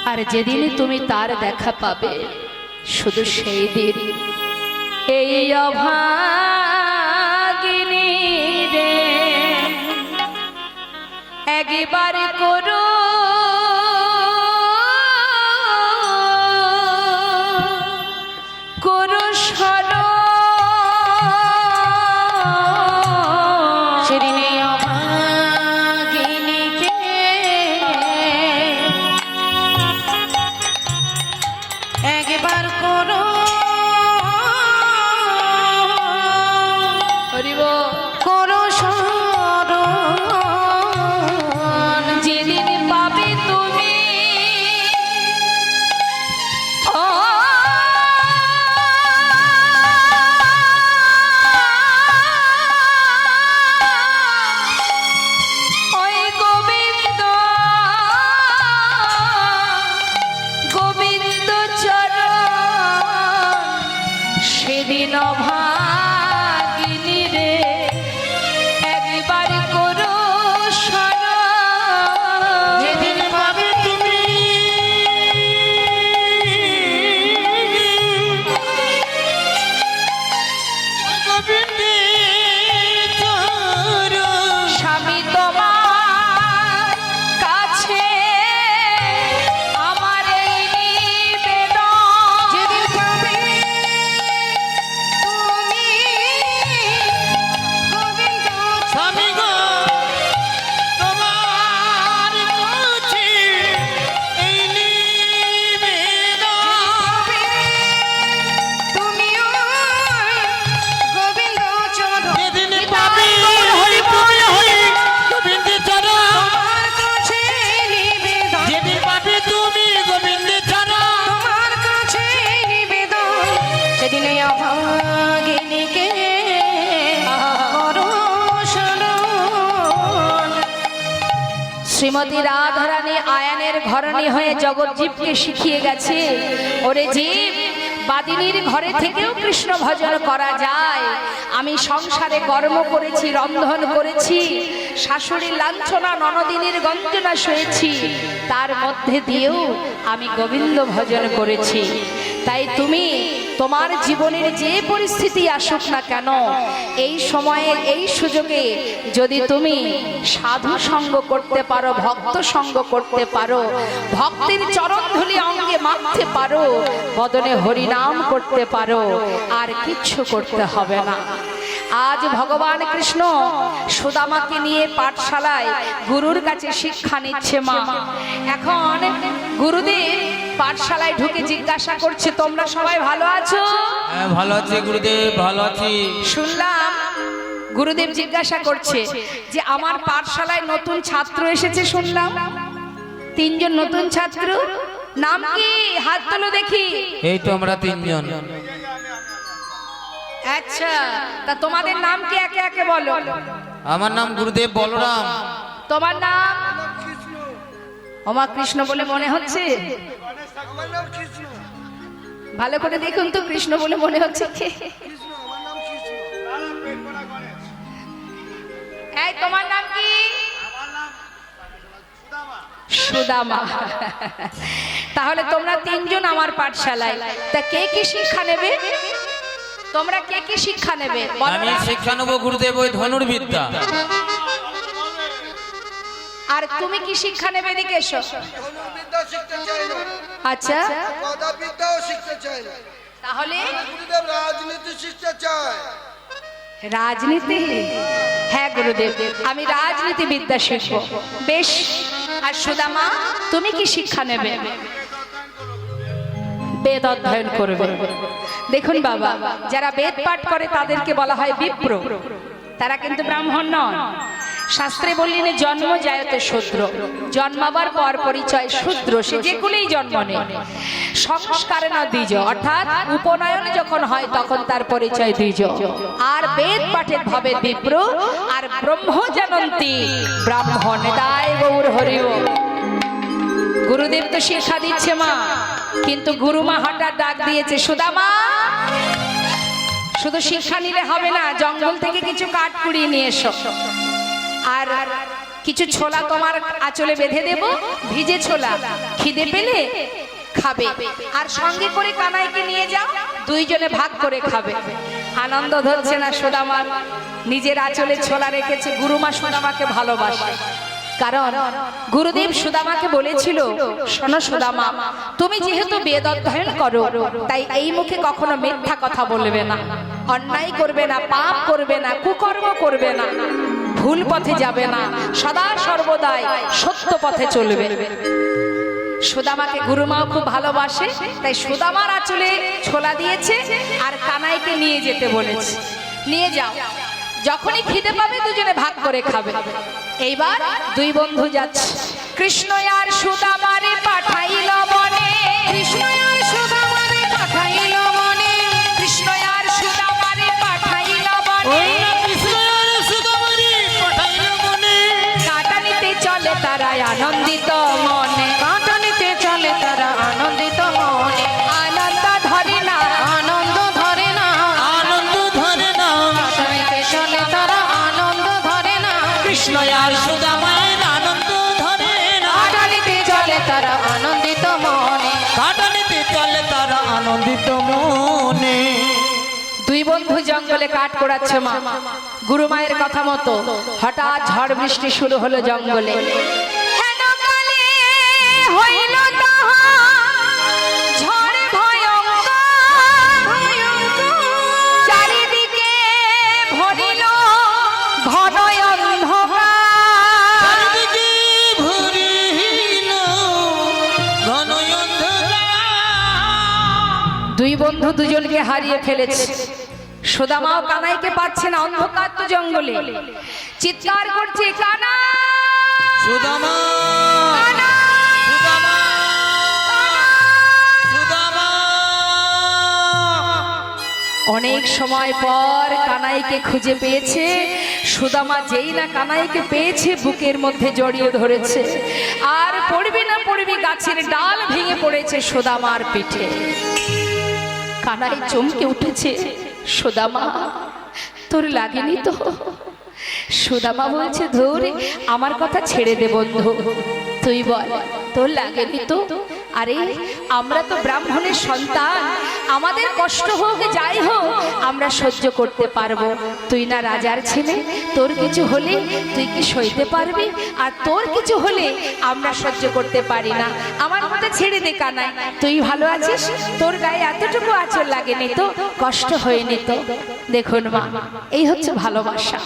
আর যেদিনই তুমি তার দেখা পাবে, শুধু সেই দিন এই অভাগিনী রে একবার করো করো স্মরণ। সেদিনে অভাগিনীকে একবার করো করো স্মরণ। যেদিন পাবে তুমি ওই গোবিন্দ গোবিন্দ চরণ, সেদিন অভাগিনী রে একবার করো স্মরণ। যেদিন পাবে তুমি স্বামী তোমার কাছে আমার এই নিবেদন। যেদিন পাবে তুমি গোবিন্দ স্বামী গো তোমার কাছে এই নিবেদন। তুমিও গোবিন্দ চরণ যেদিন পাবি গোবিন্দ চরণ, তোমার কাছে নিবেদন। যেদিন পাবি তুমি গোবিন্দ চরণ, তোমার কাছে নিবেদন। সেদিনে অভাগিনীকে করো স্মরণ। শ্রীমতী রাধারানী আয়ানের ঘরণী হয়ে জগৎজীবকে শিখিয়ে গেছে, ওরে জীব, বাদিনীর ঘরে থেকেও কৃষ্ণ ভজন করা যায়। আমি সংসারে কর্ম করেছি, রন্ধন করেছি, শাশুড়ির লাঞ্ছনা, ননদিনীর গঞ্জনা সয়েছি, তার মধ্যে দিয়েও আমি গোবিন্দ ভজন করেছি। তাই তুমি তোমার জীবনের যে পরিস্থিতি আসুক না কেন, এই সময়ে এই সুযোগে যদি তুমি সাধু সঙ্গ করতে পারো, ভক্ত সঙ্গ করতে পারো, ভক্তের চরণধুলি অঙ্গে মাখতে পারো, বদনে হরিনাম করতে পারো, আর কিচ্ছু করতে হবে না। আজ ভগবান কৃষ্ণ সুদামাকে নিয়ে পাঠশালায় গুরুর কাছে শিক্ষা নিচ্ছে মা। এখন গুরুদেব পাঠশালায় ঢুকে জিজ্ঞাসা করছে, তোমরা সবাই ভালো আছো? হ্যাঁ, ভালো আছি গুরুদেব, ভালো আছি। শুনলাম গুরুদেব জিজ্ঞাসা করছে যে আমার পাঠশালায় নতুন ছাত্র এসেছে, শুনলাম 3 জন নতুন ছাত্র, নাম কি? হাত তোলো দেখি। এই তো আমরা 3 জন। আচ্ছা, তা তোমাদের নাম কি একে একে বলো। আমার নাম গুরুদেব বলরাম। তোমার নাম? কৃষ্ণ। ওমা কৃষ্ণ বলে মনে হচ্ছে। আমার নাম কৃষ্ণ। ভালো করে দেখুন তো, কৃষ্ণ বলে মনে হচ্ছে কে? কৃষ্ণ, আমার নাম কৃষ্ণ। এই তোমার নাম কি? সুদামা। তাহলে তোমরা 3 জন আমার পাঠশালায়, তা কে কি শিক্ষা নেবে? তোমরা কে কি শিক্ষা নেবে? আমি শিক্ষা নেবো গুরুদেব ওই ধনুর্বিদ্যা। আর তুমি কি শিক্ষা নেবে? এদিকে এসো। ধনুর্বিদ্যা শিখতে চাই না, আচ্ছা, পদাবিদ্যাও শিখতে চাই না। তাহলে গুরুদেব রাজনীতি শিখতে চাই। রাজনীতি? হ্যাঁ গুরুদেব, আমি রাজনীতি বিদ্যা শিখবো। বেশ। আর সুদামা, তুমি কি শিক্ষা নেবে? বেদ অধ্যয়ন করবে। দেখুন বাবা, যারা বেদ পাঠ করে তাদেরকে বলা হয় বিপ্র, তারা কিন্তু ব্রাহ্মণ নন। শাস্ত্রে বললেন জন্ম জায়তে শূদ্র, জন্মাবার পর পরিচয় শূদ্র, সে যে কুলেই জন্ম নেয়। সংস্কারে না দ্বিজ, অর্থাৎ উপনয়ন যখন হয় তখন তার পরিচয় দ্বিজ। আর বেদ পাঠের ভাবে বিপ্র, আর ব্রহ্ম জানন্তি ব্রাহ্মণ। তাই গৌর হরি বল। গুরুদেব তো শিক্ষা দিচ্ছে মা, কিন্তু গুরুমা হঠাৎ ডাক দিয়েছে, সুদামা শুধু শিক্ষা নিলে হবে না, জঙ্গল থেকে কিছু কাঠ কুড়িয়ে নিয়ে এসো, আর কিছু ছোলা তোমার আঁচলে বেঁধে দেব, ভিজে ছোলা, খিদে পেলে খাবে, আর সঙ্গে করে কানাইকে নিয়ে যাও, 2 জনে ভাগ করে খাবে। আনন্দ ধরছে না সুদামার, নিজের আঁচলে ছোলা রেখেছে। গুরুমা সুদামাকে ভালোবাসে, কারণ গুরুদেব সুদামাকে বলেছিল, শোনো সুদামা, তুমি যেহেতু বেদ অধ্যয়ন করো, তাই এই মুখে কখনো মিথ্যা কথা বলবে না, অন্যায় করবে না, পাপ করবে না, কুকর্ম করবে না, ভুল পথে যাবে না, সদা সর্বদাই সত্য পথে চলবে। সুদামাকে গুরুমাও খুব ভালোবাসে, তাই সুদামার আঁচলে ছোলা দিয়েছে আর কানাইকে নিয়ে যেতে বলেছে, নিয়ে যাও, যখনই খিদে পাবে 2 জনে ভাগ করে খাবে। এইবার 2 বন্ধু যাচ্ছে। কৃষ্ণ আর সুদামারে পাঠাইল বনে, কৃষ্ণ আর সুদামারে পাঠাইল বনে, কৃষ্ণ আর সুদামারে পাঠাইল বনে, কাটানিতে চলে তারা আনন্দিত মনে, কাটানিতে চলে তারা আনন্দিত মনে, আনন্দ ধরে না, আনন্দ ধরে না, আনন্দ ধরে না, কাটানিতে চলে তারা আনন্দ ধরে না, কৃষ্ণ আর সুদামায়ের আনন্দ ধরে না, কাটানিতে চলে তারা আনন্দিত মনে। কাটানিতে চলে তারা আনন্দিত মনে। 2 বন্ধু জঙ্গলে কাঠ পোড়াচ্ছে মা। গুরুমায়ের কথা মতো হঠাৎ ঝড় বৃষ্টি শুরু হলো জঙ্গলে। হেন কালে হইল তাহার ঝড় ভয়ঙ্কর, চারিদিকে ভরিল ঘন অন্ধকার, চারিদিকে ভরিল ঘন অন্ধকার। 2 বন্ধু 2 জনকে হারিয়ে ফেলেছে। সুদামাও কানাইকে পাচ্ছে না, অন্ধকার তো জঙ্গলে। চিৎকার করছে, কানা সুদামা, কানা, সুদামা, সুদামা। অনেক সময় পর কানাইকে খুঁজে পেয়েছে। সুদামা যেই না কানাইকে পেয়েছে, বুকের মধ্যে জড়িয়ে ধরেছে, আর পড়বি না পড়বি গাছের ডাল ভেঙে পড়েছে সুদামার পিঠে। কানাই চমকে উঠেছে, সুদামা তোর লাগেনি তো? সুদামা বলছে, ধরে আমার কথা ছেড়ে দে বন্ধু, তুই বল তোর লাগেনি তো? আরে আমরা তো ব্রাহ্মণের সন্তান, আমাদের কষ্ট হোক যাই হোক আমরা সহ্য করতে পারবো। তুই না রাজার ছেলে, তোর কিছু হলে তুই কি সইতে পারবি? আর তোর কিছু হলে আমরা সহ্য করতে পারি না। আমার কথা ছেড়ে দে কানাই, তুই ভালো আছিস? তোর গায়ে এতটুকু আঁচল লাগেনি তো, কষ্ট হয়নি তো? দেখুন মা, এই হচ্ছে ভালোবাসা।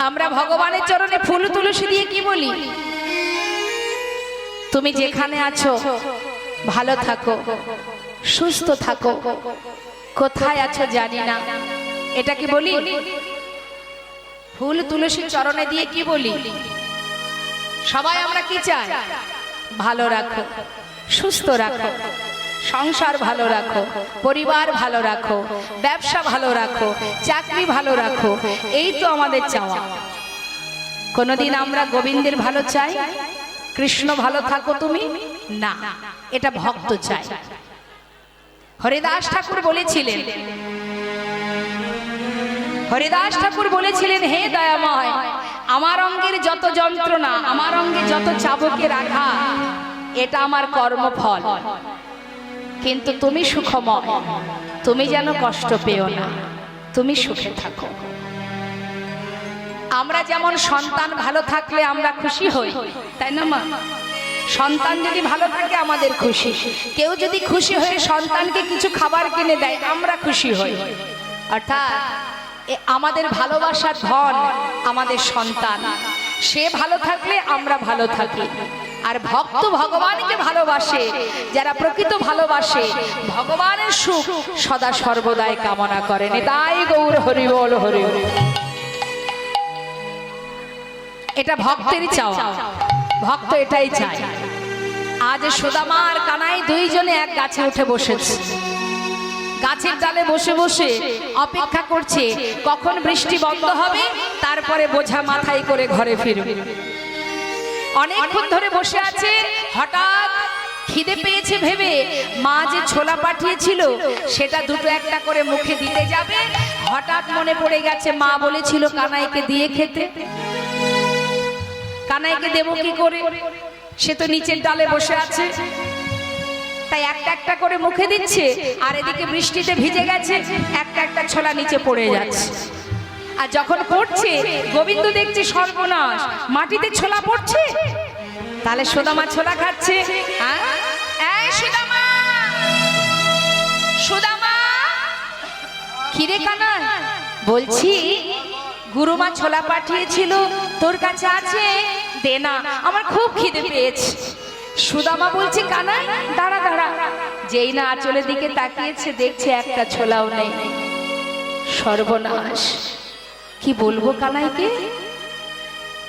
আমরা ভগবানের চরণে ফুল তুলসী দিয়ে কি বলি? তুমি যেখানে আছো ভালো থাকো, সুস্থ থাকো, কোথায় আছো জানি না, এটা কি বলি? ফুল তুলসী চরণে দিয়ে কি বলি? সবাই আমরা কি চাই? ভালো রাখো, সুস্থ রাখো, সংসার ভালো রাখো, পরিবার ভালো রাখো, ব্যবসা ভালো রাখো, চাকরি ভালো রাখো, এই তো আমাদের চাওয়া। কোনদিন আমরা গোবিন্দের ভালো চাই? কৃষ্ণ ভালো থাকো তুমি? না, এটা ভক্ত চাই। হরিদাস ঠাকুর বলেছিলেন, হরিদাস ঠাকুর বলেছিলেন, হে দয়াময়, আমার অঙ্গের যত যন্ত্রণা, আমার অঙ্গে যত চাবুকের আঘাত, এটা আমার কর্মফল, কিন্তু তুমি সুখময়, তুমি যেন কষ্ট পেও না, তুমি সুখে থাকো। আমরা যেমন সন্তান ভালো থাকলে আমরা খুশি হই, তাই না মা? সন্তান যদি ভালো থাকে আমাদের খুশি। কেউ যদি খুশি হয়ে সন্তানকে কিছু খাবার কিনে দেয় আমরা খুশি হই। অর্থাৎ আমাদের ভালোবাসার ধন আমাদের সন্তান, সে ভালো থাকলে আমরা ভালো থাকি। আর ভক্ত ভগবানকে ভালোবাসে, যারা প্রকৃত ভালোবাসে ভগবানের সুখ সদা সর্বদাই কামনা করেন। তাই গৌর হরি বল, হরি হরি। এটা ভক্তেরই চাওয়া, ভক্ত এটাই চায়। আজ সুদামা আর কানাই দুইজনে এক গাছে উঠে বসেছে, গাছের ডালে বসে বসে অপেক্ষা করছে কখন বৃষ্টি বন্ধ হবে, তারপরে বোঝা মাথায় করে ঘরে ফিরবে। অনেকক্ষণ ধরে বসে আছে, হঠাৎ খিদে পেয়েছে ভেবে মা যে ছোলা পাঠিয়েছিল সেটা দুটো একটা করে মুখে দিতে যাবে, হঠাৎ মনে পড়ে গেছে মা বলেছিল কানাইকে দিয়ে খেতে। কানাইকে দেবো কি করে? সে তো নিচের ডালে বসে আছে, তাই একটা একটা করে মুখে দিচ্ছে, আর এদিকে বৃষ্টিতে ভিজে গেছে, একটা একটা ছোলা নিচে পড়ে যাচ্ছে। আর যখন পড়ছে গোবিন্দ দেখছে সর্বনাশ, মাটিতে ছোলা পড়ছে, তাহলে সুদামা ছোলা খাচ্ছে। এই সুদামা, সুদামা, কিরে কানাই? বলছি গুরুমা ছোলা পাঠিয়েছিল, তোর কাছে আছে? দে না, আমার খুব খিদে পেয়েছে। সুদামা বলছে কানাই দাঁড়া দাঁড়া, যেই না আঁচলের দিকে তাকিয়েছে দেখছে একটা ছোলাও নেই। সর্বনাশ, কি বলবো কানাইকে?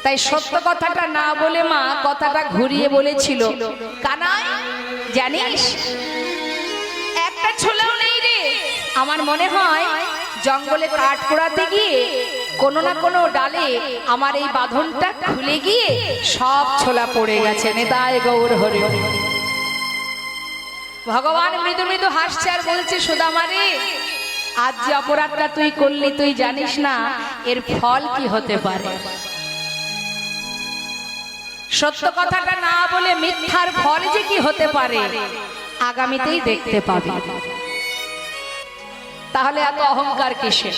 তাই সত্য কথাটা না বলে মা কথাটা ঘুরিয়ে বলেছিল, কানাই জানিস একটা ছোলাও নেই রে। আমার মনে হয় জঙ্গলে কাঠ পোড়াতে গিয়ে কোনো না কোনো ডালে আমার এই বাঁধনটা খুলে গিয়ে সব ছোলা পড়ে গেছে। নেতায় গৌর হরি হরি। ভগবান মৃদু মৃদু হাসছে আর বলছে, সুদামা রে, আজ যে অপরাধটা তুই করলি তুই জানিস না এর ফল কি হতে পারে। সত্য কথাটা না বলে মিথ্যার ফল যে কি হতে পারে আগামীতেই দেখতে পাবি। তাহলে এত অহংকার কিসের?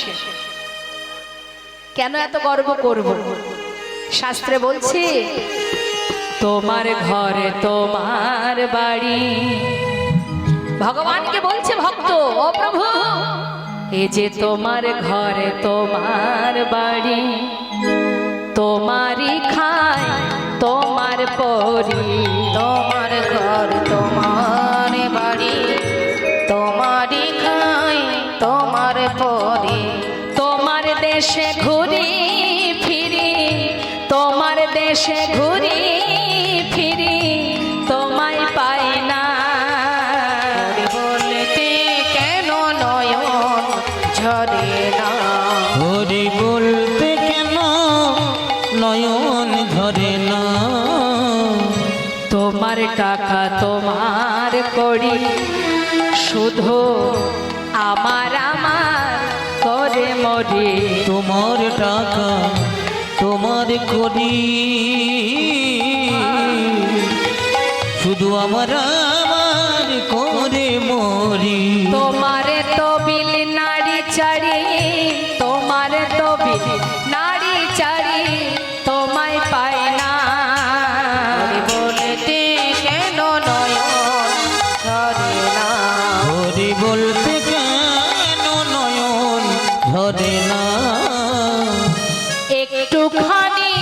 কেন এত গর্ব করব? শাস্ত্রে বলছে, তোমার ঘরে তোমার বাড়ি। ভগবানকে বলছে ভক্ত, ও প্রভু, এ যে তোমার ঘরে তোমার বাড়ি, তোমারই খায় তোমার পরি। তোমার ঘর তোমার বাড়ি, তোমারই খাই তোমার পরি। তোমার দেশে ঘুরি ফিরি, তোমার দেশে ঘুরি ফিরি, তোমায় পাই না। বলতে কেন নয়ন ঝরে না? হরি বলতে কেন নয়ন ঝরে না? তোমার টাকা তোমার করি, শুধু আমার আমার করে মরি। তোমার টাকা তোমার করি, শুধু শুধু আমার আমার করে মরি। তোমারে তবিল নারী চারি, তোমারে তবিল নারী চারি, তোমায় পায় না। বলতে কেন নয়ন ঝরে না, হরি বলতে কেন নয়ন ঝরে না। একটুখানি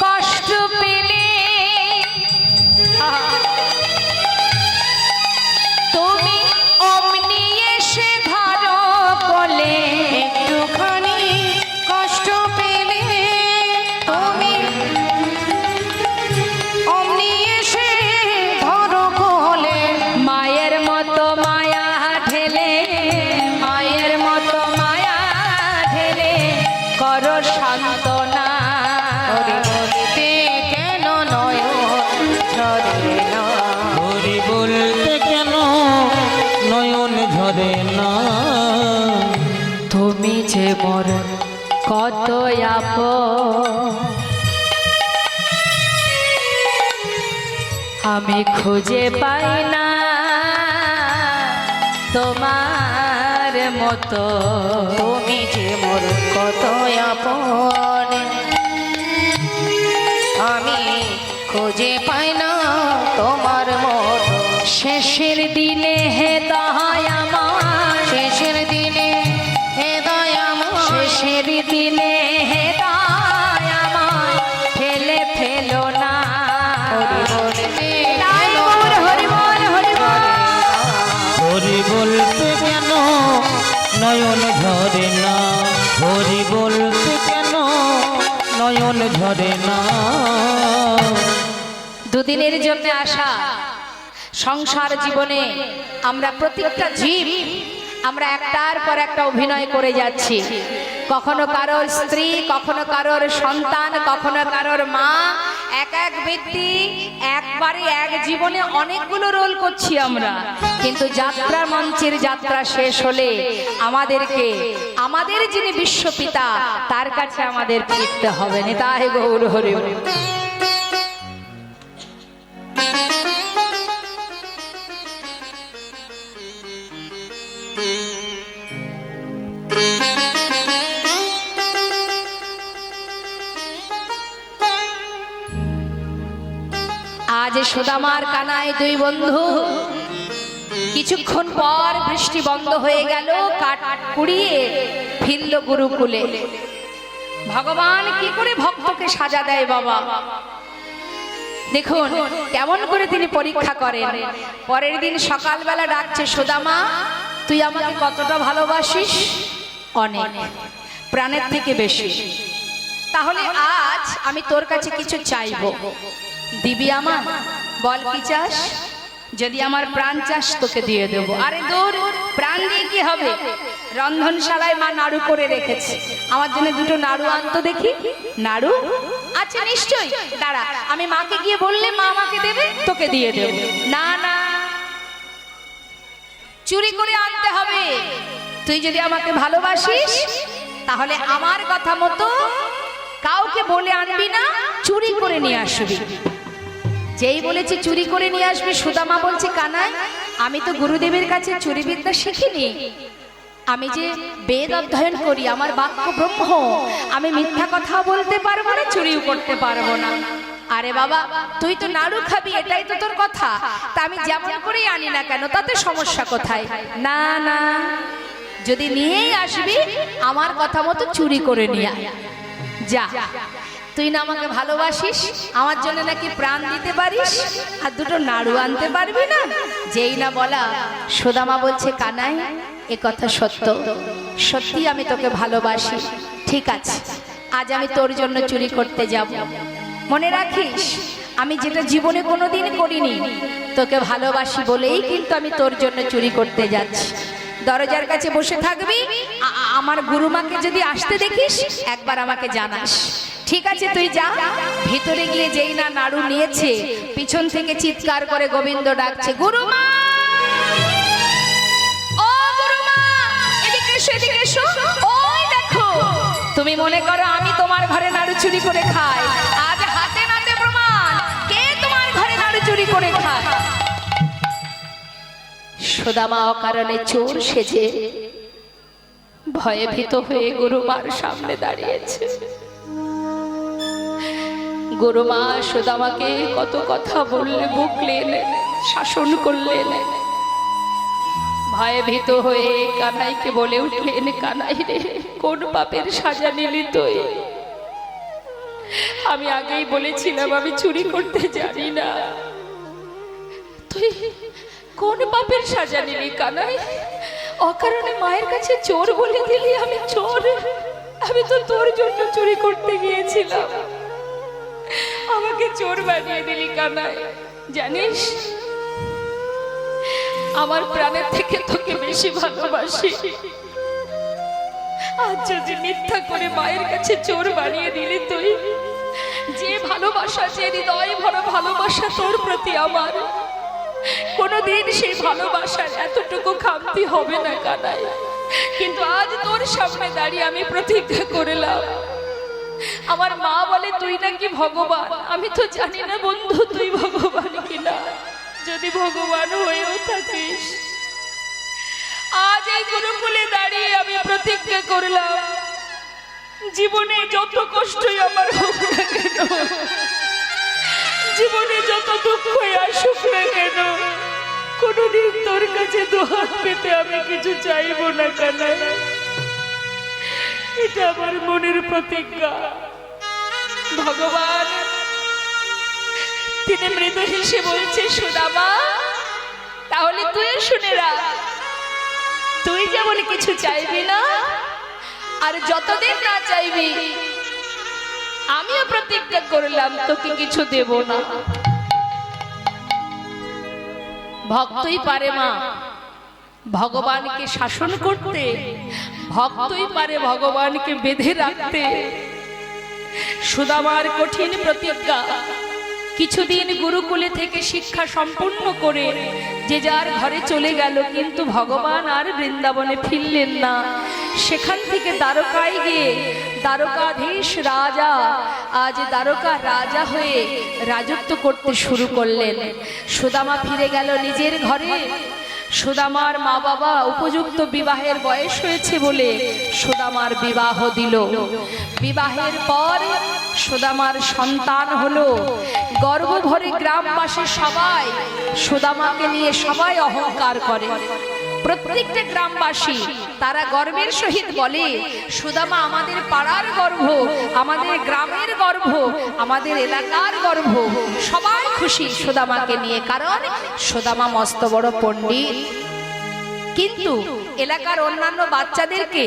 কষ্ট পেলে তুমি অমনি এসে ধরো কোলে। একটুখানি কষ্ট পেলে তুমি অমনি এসে ধরো কোলে। মায়ের মতো মায়া ঢেলে, মায়ের মতো মায়া ঢেলে করো সান্ত্বনা। হরি বলতে কেন নয়ন ঝরে না, হরি বলতে কেন নয়ন ঝরে না। তুমি যে মোর কত আপন, আমি খুঁজে পাই না তোমার মতো। তুমি যে মোর কত আপন, আমি খুঁজে পাই না তোমার মতো। শেষের দিনে হে দয়ায় আমার, শেষের দিনে হে দয়াময়, শেষের দিনে হে দয়ায় আমার ফেলে ফেলো না। হরি বলতে তাই মোর হরি বল, হরি বল। হরি বলতে কেন নয়ন ঝরে না, হরি বলতে কেন নয়ন ঝরে না। দুদিনের জন্য আসা সংসার জীবনে আমরা প্রত্যেকটা জীব আমরা একটার পর একটা অভিনয় করে যাচ্ছি। কখনো কারোর স্ত্রী, কখনো কারোর সন্তান, কখনো কারোর মা। এক এক ব্যক্তি একবারে এক জীবনে অনেকগুলো রোল করছি আমরা, কিন্তু যাত্রা মঞ্চের যাত্রা শেষ হলে আমাদেরকে আমাদের যিনি বিশ্বপিতা তার কাছে আমাদের ফিরতে হবে। নিতাই গৌর হরি বল। আজ সুদামার কানায় দুই বন্ধু, কিছুক্ষণ পর বৃষ্টি বন্ধ হয়ে গেল, কাঠ কুড়িয়ে ফিরল গুরুকুলে। ভগবান কি করে ভক্তকে সাজা দেয় বাবা, দেখুন কেমন করে তিনি পরীক্ষা করেন। পরের দিন সকালবেলা ডাকছে, সুদামা তুই আমাকে কতটা ভালোবাসিস? অনেক, প্রাণের থেকে বেশি। তাহলে আজ আমি তোর কাছে কিছু চাইবো, দিবি আমার? বল কি চাস? যদি আমার প্রাণ চাস তোকে দিয়ে দেবো। আরে দূর, প্রাণ দিয়ে কি হবে? রন্ধনশালায় মা নাড়ু করে রেখেছে, আমার জন্য দুটো নাড়ু আনতো দেখি। নাড়ু? আচ্ছা নিশ্চয়ই, দাঁড়া আমি মাকে গিয়ে বললে মা আমাকে দেবে, তোকে দিয়ে দেবো। না না, চুরি করে আনতে হবে। তুই যদি আমাকে ভালোবাসিস তাহলে আমার কথা মতো কাউকে বলে আনবি না, চুরি করে নিয়ে আসবি। যেই বলেছে চুরি করে নিয়ে আসবি, সুদামা বলছে কানাই আমি তো গুরুদেবের কাছে চুরি বিদ্যা শিখিনি, আমি যে বেদ অধ্যয়ন করি, আমার বাক্য ব্রহ্ম, আমি মিথ্যা কথা বলতে পারবো না, চুরিও করতে পারবো না। আরে বাবা তুই তো নাড়ু খাবি, এটাই তো তোর কথা, তা আমি যেমন করেই আনি না কেন তাতে সমস্যা কোথায়? না না, যদি নিয়েই আসবি আমার কথা মতো চুরি করে নিয়ে আয়। যা, তুই না আমাকে ভালোবাসিস, আমার জন্য নাকি প্রাণ দিতে পারিস, আর দুটো নাড়ু আনতে পারবি না? যেই না বলা, সুদামা বলছে কানাই এ কথা সত্য, সত্যি আমি তোকে ভালোবাসি। ঠিক আছে, আজ আমি তোর জন্য চুরি করতে যাব। মনে রাখিস আমি যেটা জীবনে কোনোদিন করিনি, তোকে ভালোবাসি বলেই কিন্তু আমি তোর জন্য চুরি করতে যাচ্ছি। দরজার কাছে বসে থাকবি, আমার গুরুমাকে যদি আসতে দেখিস একবার আমাকে জানাস। ঠিক আছে তুই যা। ভিতরে গিয়ে যেই না নাড়ু নিয়েছে, পিছন থেকে চিৎকার করে গোবিন্দ ডাকছে, গুরুমা ও গুরুমা, এদিকে এসো, এদিকে এসো। ওই দেখো, তুমি মনে করো আমি তোমার ঘরে নাড়ু চুরি করে খাই, আজ হাতে নাতে প্রমাণ কে তোমার ঘরে নাড়ু চুরি করে খায়। সুদামা অকারণে চোর সেজে ভয়ে ভীত হয়ে গুরুমার সামনে দাঁড়িয়েছে। গুরুমা সুদামাকে কত কথা বললে, বকলেন, শাসন করলেন। ভয়ে ভীত হয়ে কানাইকে বলে উঠলেন, কানাই রে, কোন পাপের সাজা নিলি তুই? আমি আগেই বলেছিলাম আমি চুরি করতে জানি না, তুই কোন পাপের সাজা নিলি কানাই? অকারণে মায়ের কাছে চোর বলে দিলি। আমি চোর? আমি তো তোর জন্য চুরি করতে গিয়েছিলাম, আমাকে চোর বানিয়ে দিলি কানাই। জানিস আমার প্রাণের থেকে তোকে বেশি ভালোবাসি। আজ যদি মিথ্যা করে মায়ের কাছে চোর বানিয়ে দিলি তুই, যে ভালোবাসা, যে হৃদয় ভরা ভালোবাসা তোর প্রতি আমার, কোনোদিন সেই ভালোবাসার এতটুকু খামতি হবে না কানাই। কিন্তু আজ তোর সামনে দাঁড়িয়ে আমি প্রতিজ্ঞা করলাম। আমার মা বলে তুই নাকি ভগবান, আমি তো জানি না বন্ধু তুই ভগবান কিনা। যদি ভগবান হয়েও থাকিস, আজ এই গুরুকুলে দাঁড়িয়ে আমি প্রতিজ্ঞা করলাম, জীবনে যত কষ্টই আমার হোক না কেন, জীবনে যত দুঃখই আসুক না কেন, কোনদিন তোর কাছে দুহাত পেতে আমি কিছু চাইবো না কানাই। এটা আমার মনের প্রতিজ্ঞা। ভগবান তিনি মৃদু হেসে বলছে, সুদামা তাহলে তুই শুনে রাখ, তুই যেমন কিছু চাইবি না, আর যতদিন না চাইবি আমিও প্রতিজ্ঞা করলাম তোকে কিছু দেব না। ভক্তই পারে মা ভগবানকে শাসন করতে, ভক্তই পারে ভগবানকে বেঁধে রাখতে। সুদামার কঠিন প্রতিজ্ঞা। কিছুদিন গুরুকুলে থেকে শিক্ষা সম্পূর্ণ করে যে যার ঘরে চলে গেল, কিন্তু ভগবান আর বৃন্দাবনে ফিরলেন না। সেখান থেকে দ্বারকায় গিয়ে দ্বারকাধীশ রাজা আজ দ্বারকা রাজা হয়ে রাজত্ব করতে শুরু করলেন। সুদামা ফিরে গেল নিজের ঘরে। সুদামার মা বাবা উপযুক্ত বিবাহের বয়স হয়েছে বলে সুদামার বিবাহ দিল। বিবাহের পর সুদামার সন্তান হলো। গর্ব ভরে গ্রামবাসী সবাই সুদামাকে নিয়ে সবাই অহংকার করে। প্রত্যেকটা গ্রামবাসী তারা গর্বের সহিত বলে, সুদামা আমাদের পাড়ার গর্ব, আমাদের গ্রামের গর্ব, আমাদের এলাকার গর্ব। সবাই খুশি সুদামাকে নিয়ে, কারণ সুদামা মস্ত বড় পণ্ডিত। কিন্তু এলাকার অন্যান্য বাচ্চাদেরকে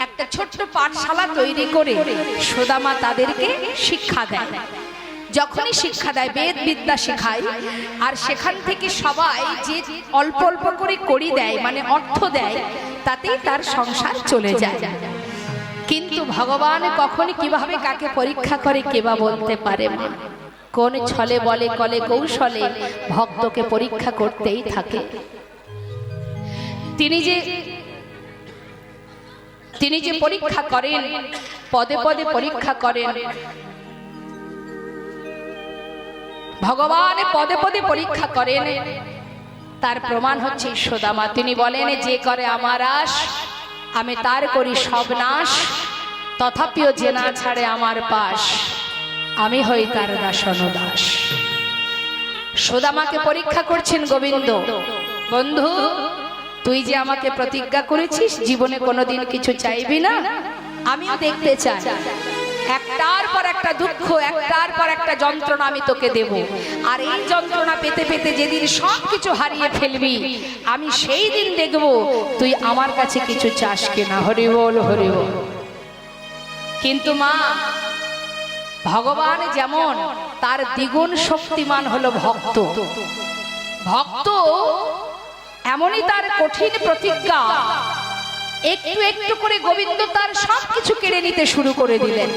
একটা ছোট্ট পাঠশালা তৈরি করে সুদামা তাদেরকে শিক্ষা দেয়। যখনই শিক্ষা দেয়, বেদ বিদ্যা শেখায়, আর সেখান থেকে সবাই যে অল্প অল্প করে করি দেয়, মানে অর্থ দেয়, তাতেই তার সংসার চলে যায়। কিন্তু ভগবান কখনই কিভাবে কাকে পরীক্ষা করে কেবা বলতে পারে না। কোন ছলে বলে কলে কৌশলে ভক্তকে পরীক্ষা করতেই থাকে। তিনি যে পরীক্ষা করেন, পদে পদে পরীক্ষা করেন। ভগবান পদে পদে পরীক্ষা করেন, তার প্রমাণ হচ্ছে সুদামা। তিনি বলেন, যে করে আমার আশ আমি তার করি সব নাশ, তথাপিও যে না ছাড়ে আমার পাশ আমি হই তার দাসনদাস। সুদামাকে পরীক্ষা করছেন গোবিন্দ। বন্ধু, তুই যে আমাকে প্রতিজ্ঞা করেছিস জীবনে কোনোদিন কিছু চাইবি না, আমিও দেখতে চাই। একটার পর একটা দুঃখ, একটার পর একটা যন্ত্রণা আমি তোকে দেব। আর এই যন্ত্রণা পেতে পেতে যেদিন সব কিছু হারিয়ে ফেলবি, আমি সেই দিন দেখব তুই আমার কাছে কিছু চাস কিনা। হরি বল, হরি বল। কিন্তু মা, ভগবান যেমন, তার দ্বিগুণ শক্তিমান হলো ভক্ত। ভক্ত এমনই তার কঠিন প্রতিজ্ঞা, একটু একটু করে গোবিন্দ তার সবকিছু কেড়ে নিতে শুরু করে দিলেন।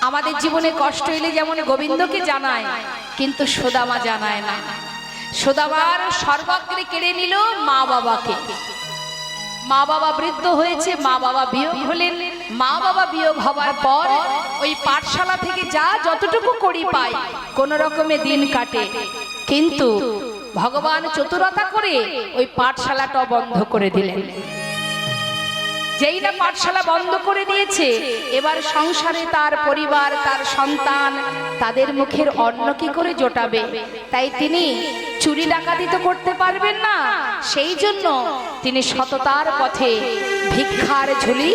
আমাদের জীবনে কষ্ট এলে যেমন গোবিন্দকে জানায়, কিন্তু সুদামা জানায় না। সুদামার সর্বাগ্রে কেড়ে নিল মা বাবাকে। মা বাবা বৃদ্ধ হয়েছে, মা বাবা বিয়োগ হলেন। মা বাবা বিয়োগ হবার পর ওই পাঠশালা থেকে যা যতটুকু করি পায় কোন রকমে দিন কাটে। কিন্তু ভগবান চতুরতা করে ওই পাঠশালাটা বন্ধ করে দিলেন। যেই না পাঠশালা বন্ধ করে দিয়েছে, এবার সংসারে তার পরিবার, তার সন্তান, তাদের মুখের অন্ন কি করে জোটাবে? তাই তিনি চুরি ডাকাতি তো করতে পারবেন না, সেই জন্য তিনি সততার পথে ভিক্ষার ঝুলি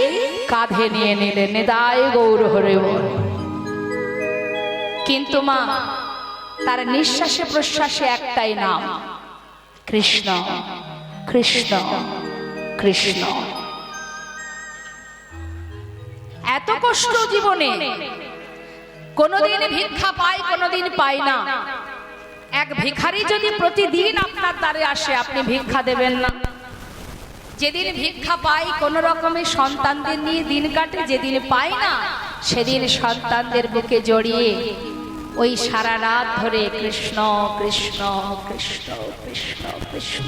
কাঁধে নিয়ে নিলেন। নিতাই গৌর হরে বল। কিন্তু মা, তার নিঃশ্বাসে প্রশ্বাসে একটাই নাম, কৃষ্ণ কৃষ্ণ কৃষ্ণ। এত কষ্ট জীবনে, কোনদিন ভিক্ষা পায়, কোনদিন পায় না। এক ভিখারি যদি প্রতিদিন আপনার দ্বারে আসে, আপনি ভিক্ষা দেবেন না? যেদিন ভিক্ষা পায় কোন রকমে সন্তানদের নিয়ে দিন কাটে, যেদিন পায় না সেদিন সন্তানদের বুকে জড়িয়ে ওই সারা রাত ধরে কৃষ্ণ কৃষ্ণ কৃষ্ণ কৃষ্ণ কৃষ্ণ।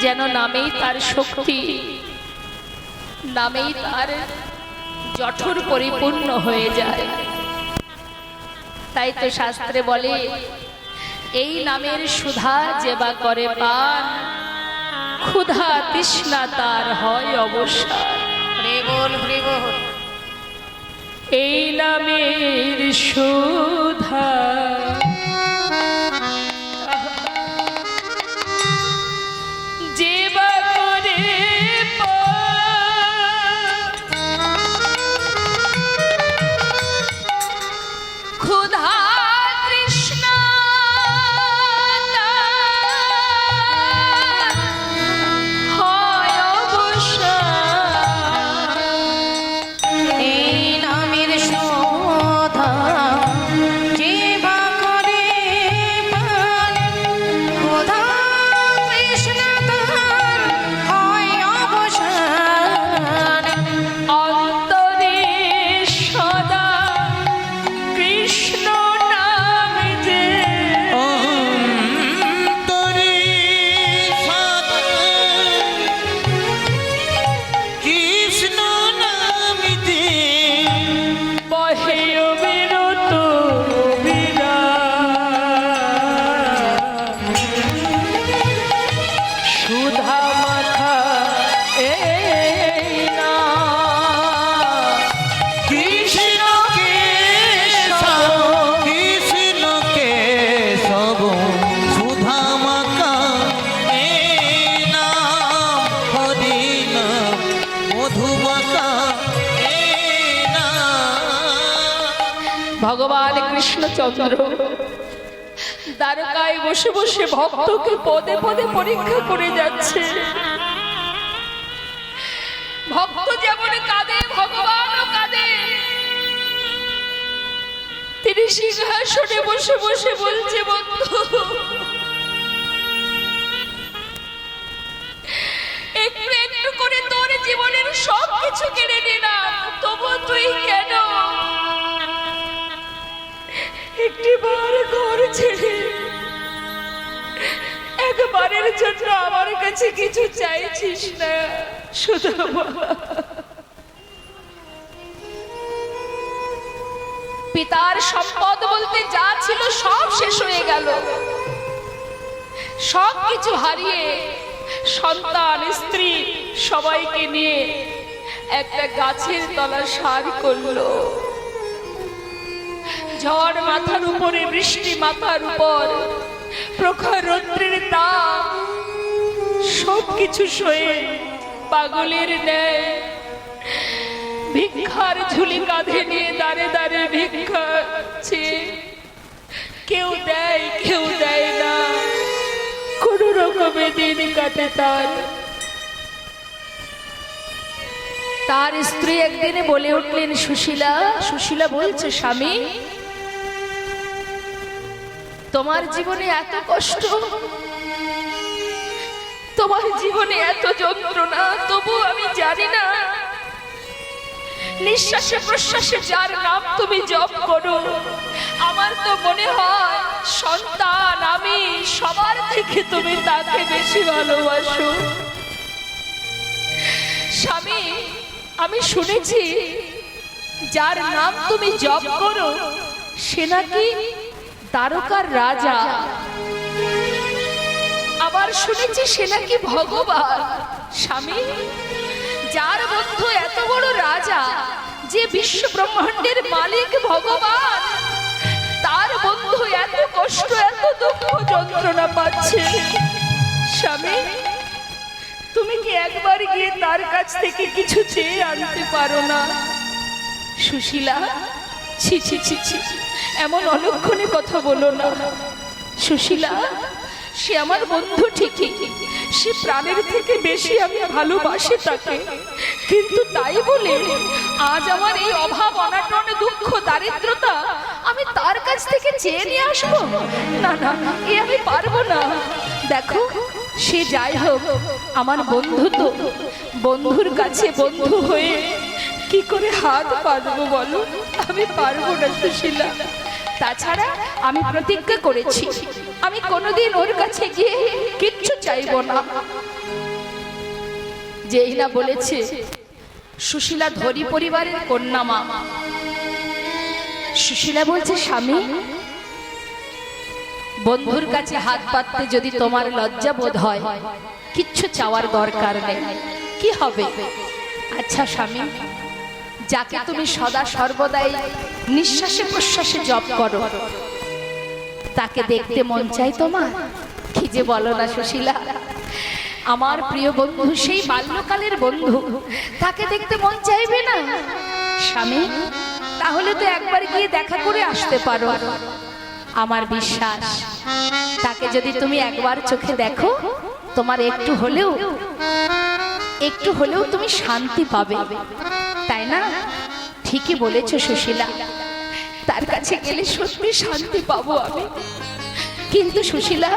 যেন নামেই তার শক্তি, নামেই তার জঠর পরিপূর্ণ হয়ে যায়। তাই তো শাস্ত্রে বলে, এই নামের সুধা যেবা করে পান, ক্ষুধা তৃষ্ণা তার হয় অবসান। হরি বল হরি বল। এই নামের সুধা যেবা করে ক্ষুধা তৃষ্ণা হয় অবসান। এই নামের শোধা যেবা করে পান, ক্ষুধা তৃষ্ণা তার হয় অবসান। অন্তরে সদা কৃষ্ণ নাম যে, অন্তরে সদা কৃষ্ণ নামিতে বহে অবিরত বিরাম। সুধা মাখা এই নাম, কৃষ্ণ কেশব, কৃষ্ণ কেশব সুধা মাখা এই নাম, হরি নাম মধুমাখা এই নাম। ভগবান কৃষ্ণচন্দ্র দ্বারকায় বসে বসে ভক্তকে পদে পদে পরীক্ষা করে যাচ্ছে। ভক্ত যেমন কাঁদে, ভগবানও কাঁদে। তিনি সিংহাসনে বসে বসে বলছে, বন্ধু একটু একটু করে তোর জীবনের সব কিছু কেড়ে নিলাম, তবু তুই কেন একটিবার ঘর ছেড়ে একবারের জন্য আমার কাছে কিছু চাইছিস না? সুদামা, পিতার সম্পদ বলতে যা ছিল সব শেষ হয়ে গেল। সব কিছু হারিয়ে সন্তান, স্ত্রী সবাইকে নিয়ে একটা গাছের তলা সার করলো। ঝড় মাথার উপরে, বৃষ্টি মাথার উপর, প্রখর রৌদ্রের তাপ, সবকিছু সয়ে পাগলের ন্যায় ভিক্ষার ঝুলি কাঁধে নিয়ে দাঁড়ে দাঁড়ে ভিক্ষা চেয়ে, কেউ দেয় কেউ দেয় না, কোন রকমে দিন কাটে তার। তার স্ত্রী একদিনে বলে উঠলেন, সুশীলা, সুশীলা বলছে, স্বামী তোমার জীবনে এত কষ্ট, তোমার জীবনে এত যন্ত্রণা, তবু আমি জানি না নিঃশ্বাসে প্রশ্বাসে যার নাম তুমি জপ করো, আমার তো মনে হয় সন্তান, আমি সবার থেকে তুমি তাকে বেশি ভালোবাসো। স্বামী, আমি শুনেছি যার নাম তুমি জপ করো সে নাকি তারকার রাজা, আবার শুনেছি সে নাকি ভগবান। স্বামী, যার বন্ধু এত বড় রাজা, যে বিশ্ব ব্রহ্মাণ্ডের মালিক ভগবান, তার বন্ধু এত কষ্ট, এত দুঃখ যন্ত্রণা পাচ্ছে। স্বামী, তুমি কি একবার গিয়ে তার কাছ থেকে কিছু চেয়ে আনতে পারো না? সুশীলা, ছি ছি ছি ছি, এমন অলক্ষণে কথা বলো না। সুশীলা, সে আমার বন্ধু ঠিকই, সে প্রাণের থেকে বেশি আমি ভালোবাসি তাকে, কিন্তু তাই বলে আজ আমার এই অভাব, অনাটন, দুঃখ, দারিদ্রতা আমি তার কাছ থেকে চেয়ে নিয়ে আসবো? না না, এ আমি পারবো না। দেখো, সে যাই হোক আমার বন্ধু, তো বন্ধুর কাছে বন্ধু হয়ে কি করে হাত পাতবো বলো? আমি পারবো না সুশীলা। তাছাড়া আমি প্রতিজ্ঞা করেছি, আমি কোনোদিন ওর কাছে গিয়ে কিচ্ছু চাইবো না। যেই না বলেছে সুশীলা ধনী পরিবারের কন্যা মা, সুশীলা বলছে, স্বামী, বন্ধুর কাছে হাত পাততে যদি তোমার লজ্জা বোধ হয়, কিচ্ছু চাওয়ার দরকার নেই। কি হবে? আচ্ছা স্বামী, যাকে তুমি সদা সর্বদাই নিঃশ্বাসে প্রশ্বাসে জপ করো, তাকে দেখতে মন চাই তোমার? কি যে বলো না সুশীলা, আমার প্রিয় বন্ধু, সেই বাল্যকালের বন্ধু, তাকে দেখতে মন চাইবে না? স্বামী, তাহলে তো একবার গিয়ে দেখা করে আসতে পারো। আমার বিশ্বাস, তাকে যদি তুমি একবার চোখে দেখো, তোমার একটু হলেও তুমি শান্তি পাবে, তাই না? ঠিকই বলেছো সুশীলা, তার কাছে গেলে সত্যি শান্তি পাবো আমি। কিন্তু সুশীলা,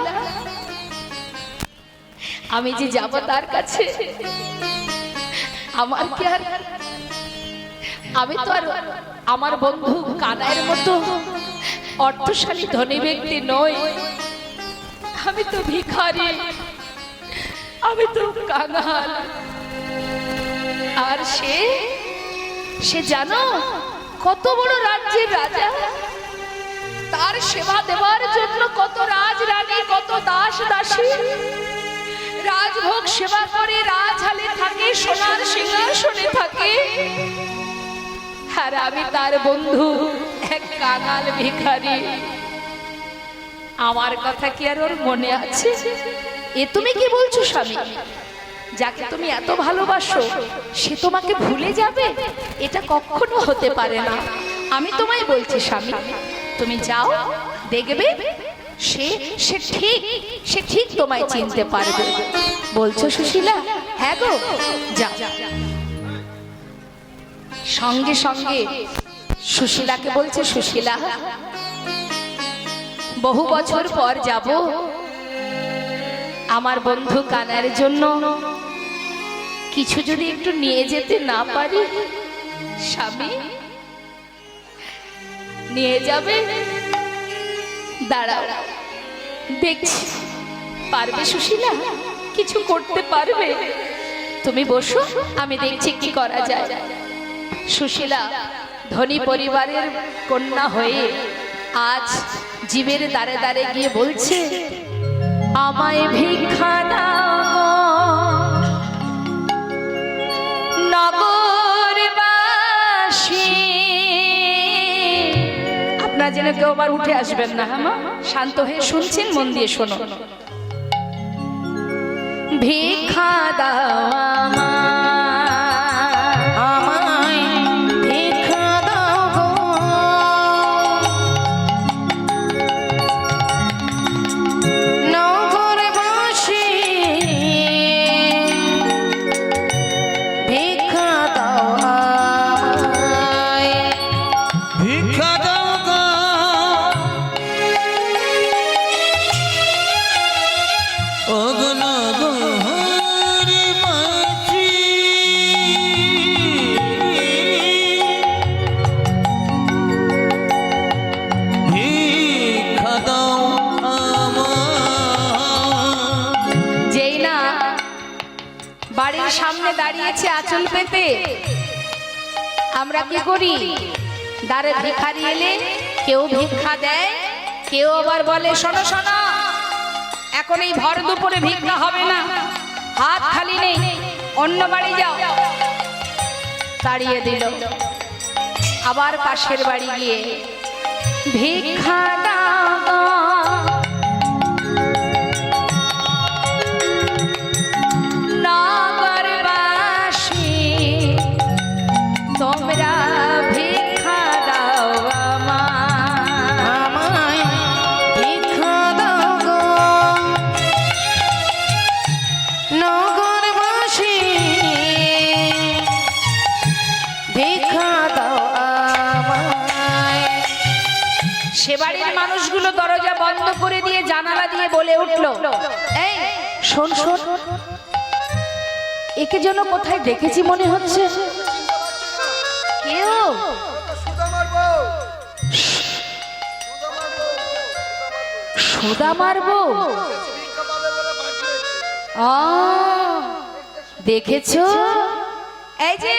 আমি যে যাব তার কাছে, আমার কি আর, আমি তো আর আমার বন্ধু কানাইয়ের মতো অর্থশালী ধনী ব্যক্তি নই। আমি তো ভিখারি, আমি তো কাঙাল। আর সে জানো কত বড় রাজ্যের রাজা, তার সেবা দেওয়ার জন্য কত রাজ রানী, কত দাস দাসী রাজভোগ সেবা করে, রাজহালে থাকে, সোনার সিংহাসনে থাকে। আর আমি তার বন্ধু, এক কাঙাল ভিখারি। আমার কথা কি আর ওর মনে আছে? এ তুমি কি বলছো স্বামী? যাকে তুমি এত ভালোবাসো সে তোমাকে ভুলে যাবে? এটা কখনো হতে পারে না। আমি তোমায় বলছি স্বামী, তুমি যাও, দেখবে সে ঠিক তোমায় চিনতে পারবে। বলছো সুশীলা? হ্যাঁ গো, যাও। সঙ্গে সঙ্গে সুশীলাকে বলছে, সুশীলা, বহু বছর পর যাব, আমার বন্ধু কানার জন্য কিছু যদি একটু নিয়ে যেতে না পারি। স্বামী, নিয়ে যাবে? দাঁড়াও, দেখছি পারবে সুশীলা, কিছু করতে পারবে? তুমি বসো, আমি দেখছি কি করা যায়। সুশীলা ধনী পরিবারের কন্যা হয়ে আজ জীবের দ্বারে দ্বারে গিয়ে বলছে, আমায় ভিক্ষা দাও নগরবাসী। আপনারা যেন কেউ আবার উঠে আসবেন না, হ্যাঁ মা, শান্ত হয়ে শুনছেন, মন দিয়ে শোনো। ভিক্ষা দাও আমায়, ভিক্ষা দাও গো, নগরবাসী, ভিক্ষা দাও আমায়, ভিক্ষা দাও গো, ওগো নগরবাসী, ভিক্ষা দাও আমায়। যেই না বাড়ির সামনে দাঁড়িয়েছে আঁচল পেতে, আমরা কি করি? দ্বারে ভিখারি এলে কেউ ভিক্ষা দেয়, কেউ আবার বলে শোনো শোনো, এখন এই ভর দুপুরে ভিক্ষা হবে না, হাত খালি নেই, অন্য বাড়ি যাও। তাড়িয়ে দিল। আবার পাশের বাড়ি গিয়ে ভিক্ষা দাও, নগরবাসী তোমরা ভিক্ষা দাও আমায় ভিক্ষা দাও গো নগরবাসী, ভিক্ষা দাও আমায়। সে বাড়ির মানুষগুলো দরজা বন্ধ করে দিয়ে জানালা দিয়ে বলে উঠলো, এই শোন শোন, একে যেন কোথায় দেখেছি মনে হচ্ছে। কেউ সুদামার বউ। সুদা মারবো? ভিক্ষা পাবে বলে পাঠিয়েছে। দেখেছো? এই যে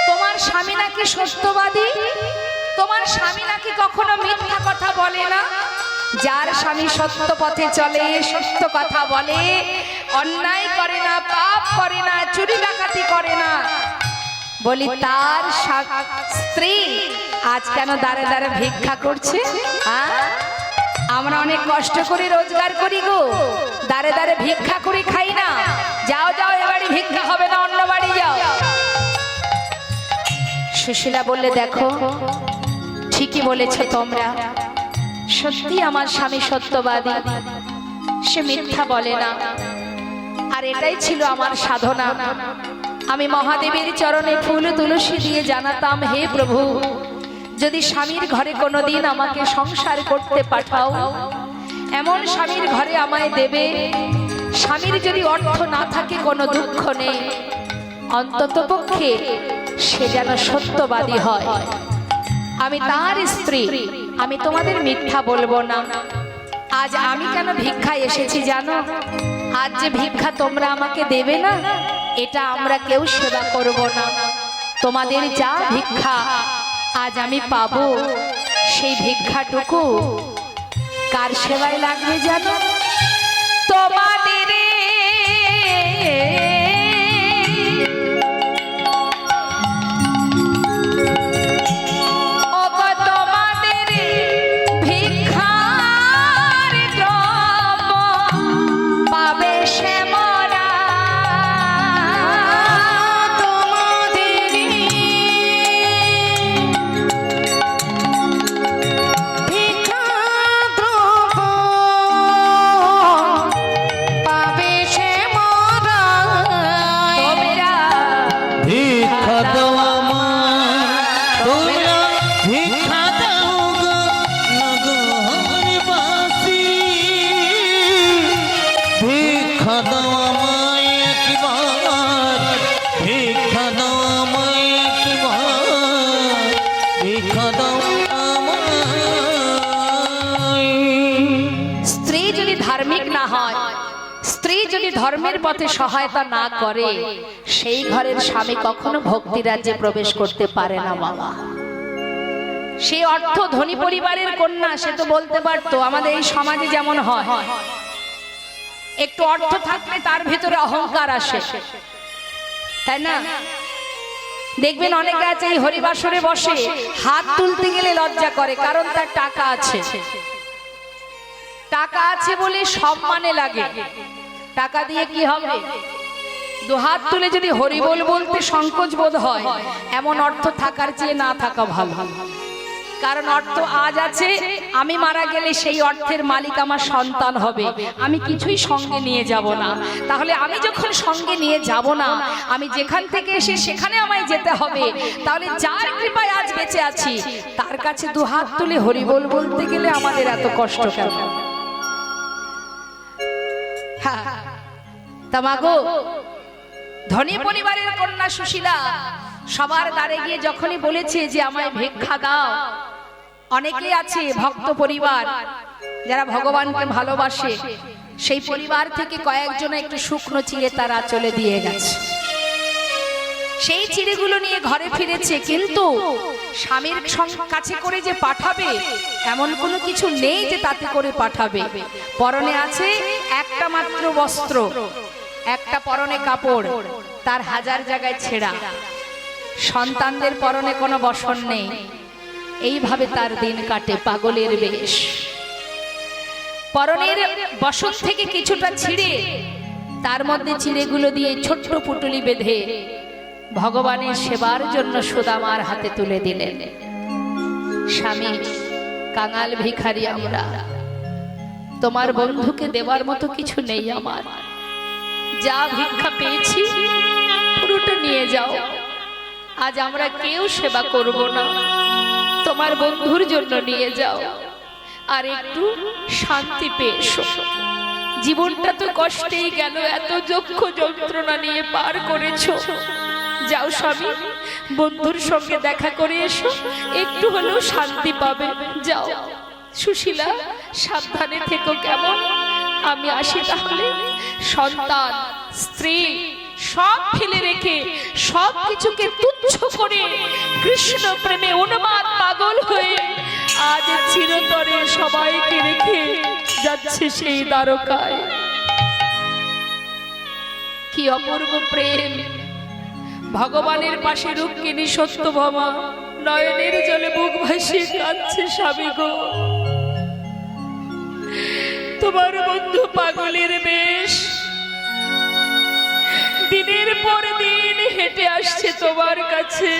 তোমার স্বামী নাকি সত্যবাদী, তোমার স্বামী নাকি কখনো মিথ্যা কথা বলে না। যার স্বামী সত্য পথে চলে, সত্য কথা বলে, অন্যায় করে না, পাপ করে না, চুরি ডাকাতি করে না, বলি তার স্ত্রী আজ কেন দাঁড়ে দাঁড়ে ভিক্ষা করছে? আমরা অনেক কষ্ট করে রোজগার করি গো, দাঁড়ে দাঁড়ে ভিক্ষা করে খাই না। যাও যাও, এ বাড়ি ভিক্ষা হবে না, অন্য বাড়ি যাও। সুশীলা বললে, দেখো ঠিকই বলেছো তোমরা, সত্যি আমার স্বামী সত্যবাদী, সে মিথ্যা বলে না। আর এটাই ছিল আমার সাধনা। আমি মহাদেবের চরণে ফুল তুলসী দিয়ে জানাতাম, হে প্রভু, যদি স্বামীর ঘরে কোনোদিন আমাকে সংসার করতে পাঠাও, এমন স্বামীর ঘরে আমায় দেবে, স্বামীর যদি অর্থ না থাকে কোনো দুঃখ নেই, অন্তত পক্ষে সে যেন সত্যবাদী হয়। আমি তার স্ত্রী, আমি তোমাদের মিথ্যা বলবো না। আজ আমি কেন ভিক্ষায় এসেছি জানো? আজ যে ভিক্ষা তোমরা আমাকে দেবে না, এটা আমরা কেউ সেবা করব না। তোমাদের যা ভিক্ষা আজ আমি পাবো, সেই ভিক্ষাটুকু কার সেবায় লাগবে জানো? তোমাদের। ধর্মের পথে সহায়তা না করে, সেই ঘরের স্বামী কখনো ভক্তি রাজ্যে প্রবেশ করতে পারে না বাবা। সেই অর্থ ধনী পরিবারের কন্যা, সে তো বলতে পারতো, আমাদের এই সমাজে যেমন হয়, একটু অর্থ থাকলে তার ভিতরে অহংকার আসে, তাই না? দেখবেন অনেকে আছে এই হরিবাসরে বসে হাত তুলতে গেলে লজ্জা করে, কারণ তার টাকা আছে। টাকা আছে বলে সম্মানে লাগে। টাকা দিয়ে কি হবে? দু হাত তুলে যদি হরি বল বলতে সংকোচ বোধ হয়, এমন অর্থ থাকার চেয়ে না থাকা ভালো। কারণ অর্থ আজ আছে, আমি মারা গেলে সেই অর্থের মালিক আমার সন্তান হবে, আমি কিছুই সঙ্গে নিয়ে যাব না। তাহলে আমি যখন সঙ্গে নিয়ে যাব না, আমি যেখান থেকে এসে সেখানে আমায় যেতে হবে। তাহলে যার কৃপায় আজ বেঁচে আছি, তার কাছে দু হাত তুলে হরি বল বলতে গেলে আমাদের এত কষ্ট কেন? তামাগো, ধনী পরিবারের কন্যা সুশীলা সবার দ্বারে গিয়ে যখনই বলেছে যে আমায় ভিক্ষা দাও, অনেকেই আছে ভক্ত পরিবার যারা ভগবানকে ভালোবাসে, সেই পরিবার থেকে কয়েকজন একটু শুকনো চিড়ে তার আঁচলে দিয়ে গেছে। সেই চিড়েগুলো নিয়ে ঘরে ফিরেছে, কিন্তু স্বামীর কাছে করে যে পাঠাবে এমন কোনো কিছু নেই যে তাতে করে পাঠাবে। পরনে আছে একটা মাত্র বস্ত্র, একটা পরনে কাপড়, তার হাজার জায়গায় ছেঁড়া। সন্তানদের পরনে কোনো বসন নেই। এইভাবে তার দিন কাটে পাগলের বেশ। পরনের বসন থেকে কিছুটা ছিঁড়ে তার মধ্যে চিড়েগুলো দিয়ে ছোট্ট পুটুলি বেঁধে ভগবানের সেবার জন্য সুদামার হাতে তুলে দিলেন। স্বামী, কাঙাল ভিখারি আমরা, তোমার বন্ধুকে দেওয়ার মতো কিছু নেই আমার। যা ভিক্ষা পেয়েছি পুরোটা নিয়ে যাও। আজ আমরা কেউ সেবা করব না, তোমার বন্ধুর জন্য নিয়ে যাও, আর একটু শান্তি পেয়ে এসো। জীবনটা তো কষ্টেই গেল, এত যক্ষ যন্ত্রণা নিয়ে পার করেছো। যাও স্বামী, বন্ধুর সঙ্গে দেখা করে এসো, একটু হলেও শান্তি পাবে। যাও। সুশীলা, সাবধানে থেকো কেমন? আমি আসি তাহলে। সন্তান, স্ত্রী সব ফেলে রেখে, সব কিছুকে তুচ্ছ করে কৃষ্ণ প্রেমে উন্মাদ পাগল হয়ে আজ চিরতরে সবাইকে রেখে যাচ্ছে সেই দ্বারকায়। কি অপূর্ব প্রেম! ভগবানের পাশে রুক্মিণী সত্যভামা নয়নের জলে বুক ভাসিয়ে কাঁদছে। স্বামী গো, তোমার বন্ধু পাগলের বেশ দিনের পর দিন হেঁটে আসছে তোমার কাছে।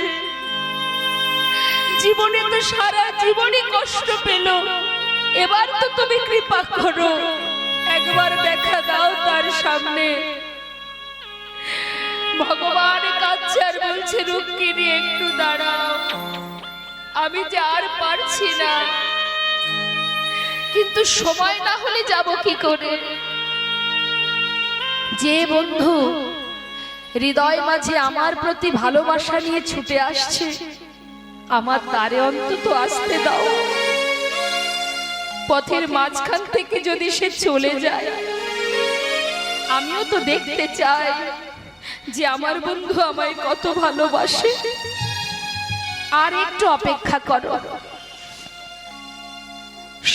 জীবনে তো সারা জীবনই কষ্ট পেল, এবার তো তুমি কৃপা করো, একবার দেখা দাও তার সামনে। ভগবান কাছে আর বলছে, রুক্মিণী একটু দাঁড়াও, আমি যে আর পারছি না, কিন্তু সময় না হলে যাব কি করে? যে বন্ধু হৃদয় মাঝে আমার প্রতি ভালোবাসা নিয়ে ছুটে আসছে, আমার তারে অন্তত আসতে দাও। পথের মাঝখান থেকে যদি সে চলে যায়, আমিও তো দেখতে চাই যে আমার বন্ধু আমায় কত ভালোবাসে। আর একটু অপেক্ষা করো।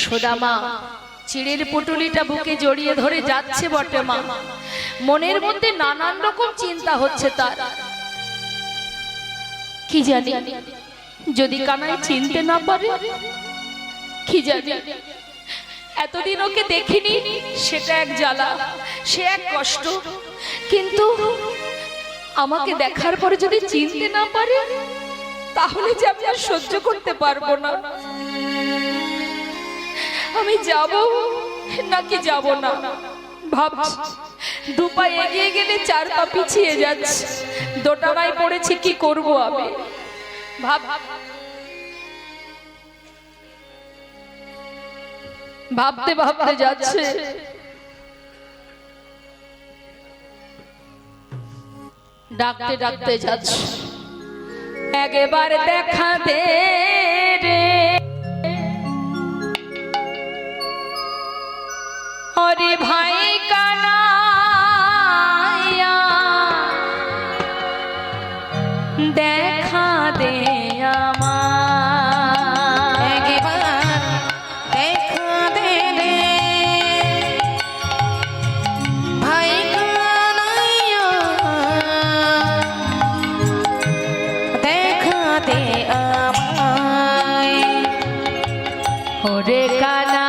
সুদামা চিড়ের পুটুলিটা বুকে জড়িয়ে ধরে যাচ্ছে বটে মা, মনের মধ্যে নানান রকম চিন্তা হচ্ছে তার। কি জানি যদি কানাই চিনতে না পারে, কি জানি এতদিন ওকে দেখিনি, সেটা এক জ্বালা, সে এক কষ্ট, কিন্তু আমাকে দেখার পরে যদি চিনতে না পারে, তাহলে যে আমি আর সহ্য করতে পারবো না। আমি যাব নাকি যাব না ভাবছি। দু পা এগিয়ে গেলে চার পা পিছিয়ে যাচ্ছে, দোটানায় পড়েছি, কি করব আমি? ভাবতে ভাবতে যাচ্ছে। ডাকতে ডাকতে যাচ্ছে, একবার দেখা দে রে, ওরে ভাই কানাইয়া, দেখা দে আমার, একবার দেখা দে রে ভাই কানাইয়া, দেখা দে আমায়। ওরে কানা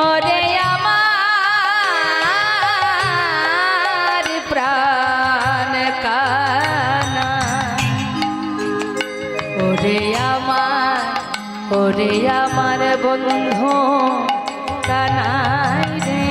ওরে আমার প্রাণ কানা, ওরে আমার বন্ধু কানাই রে।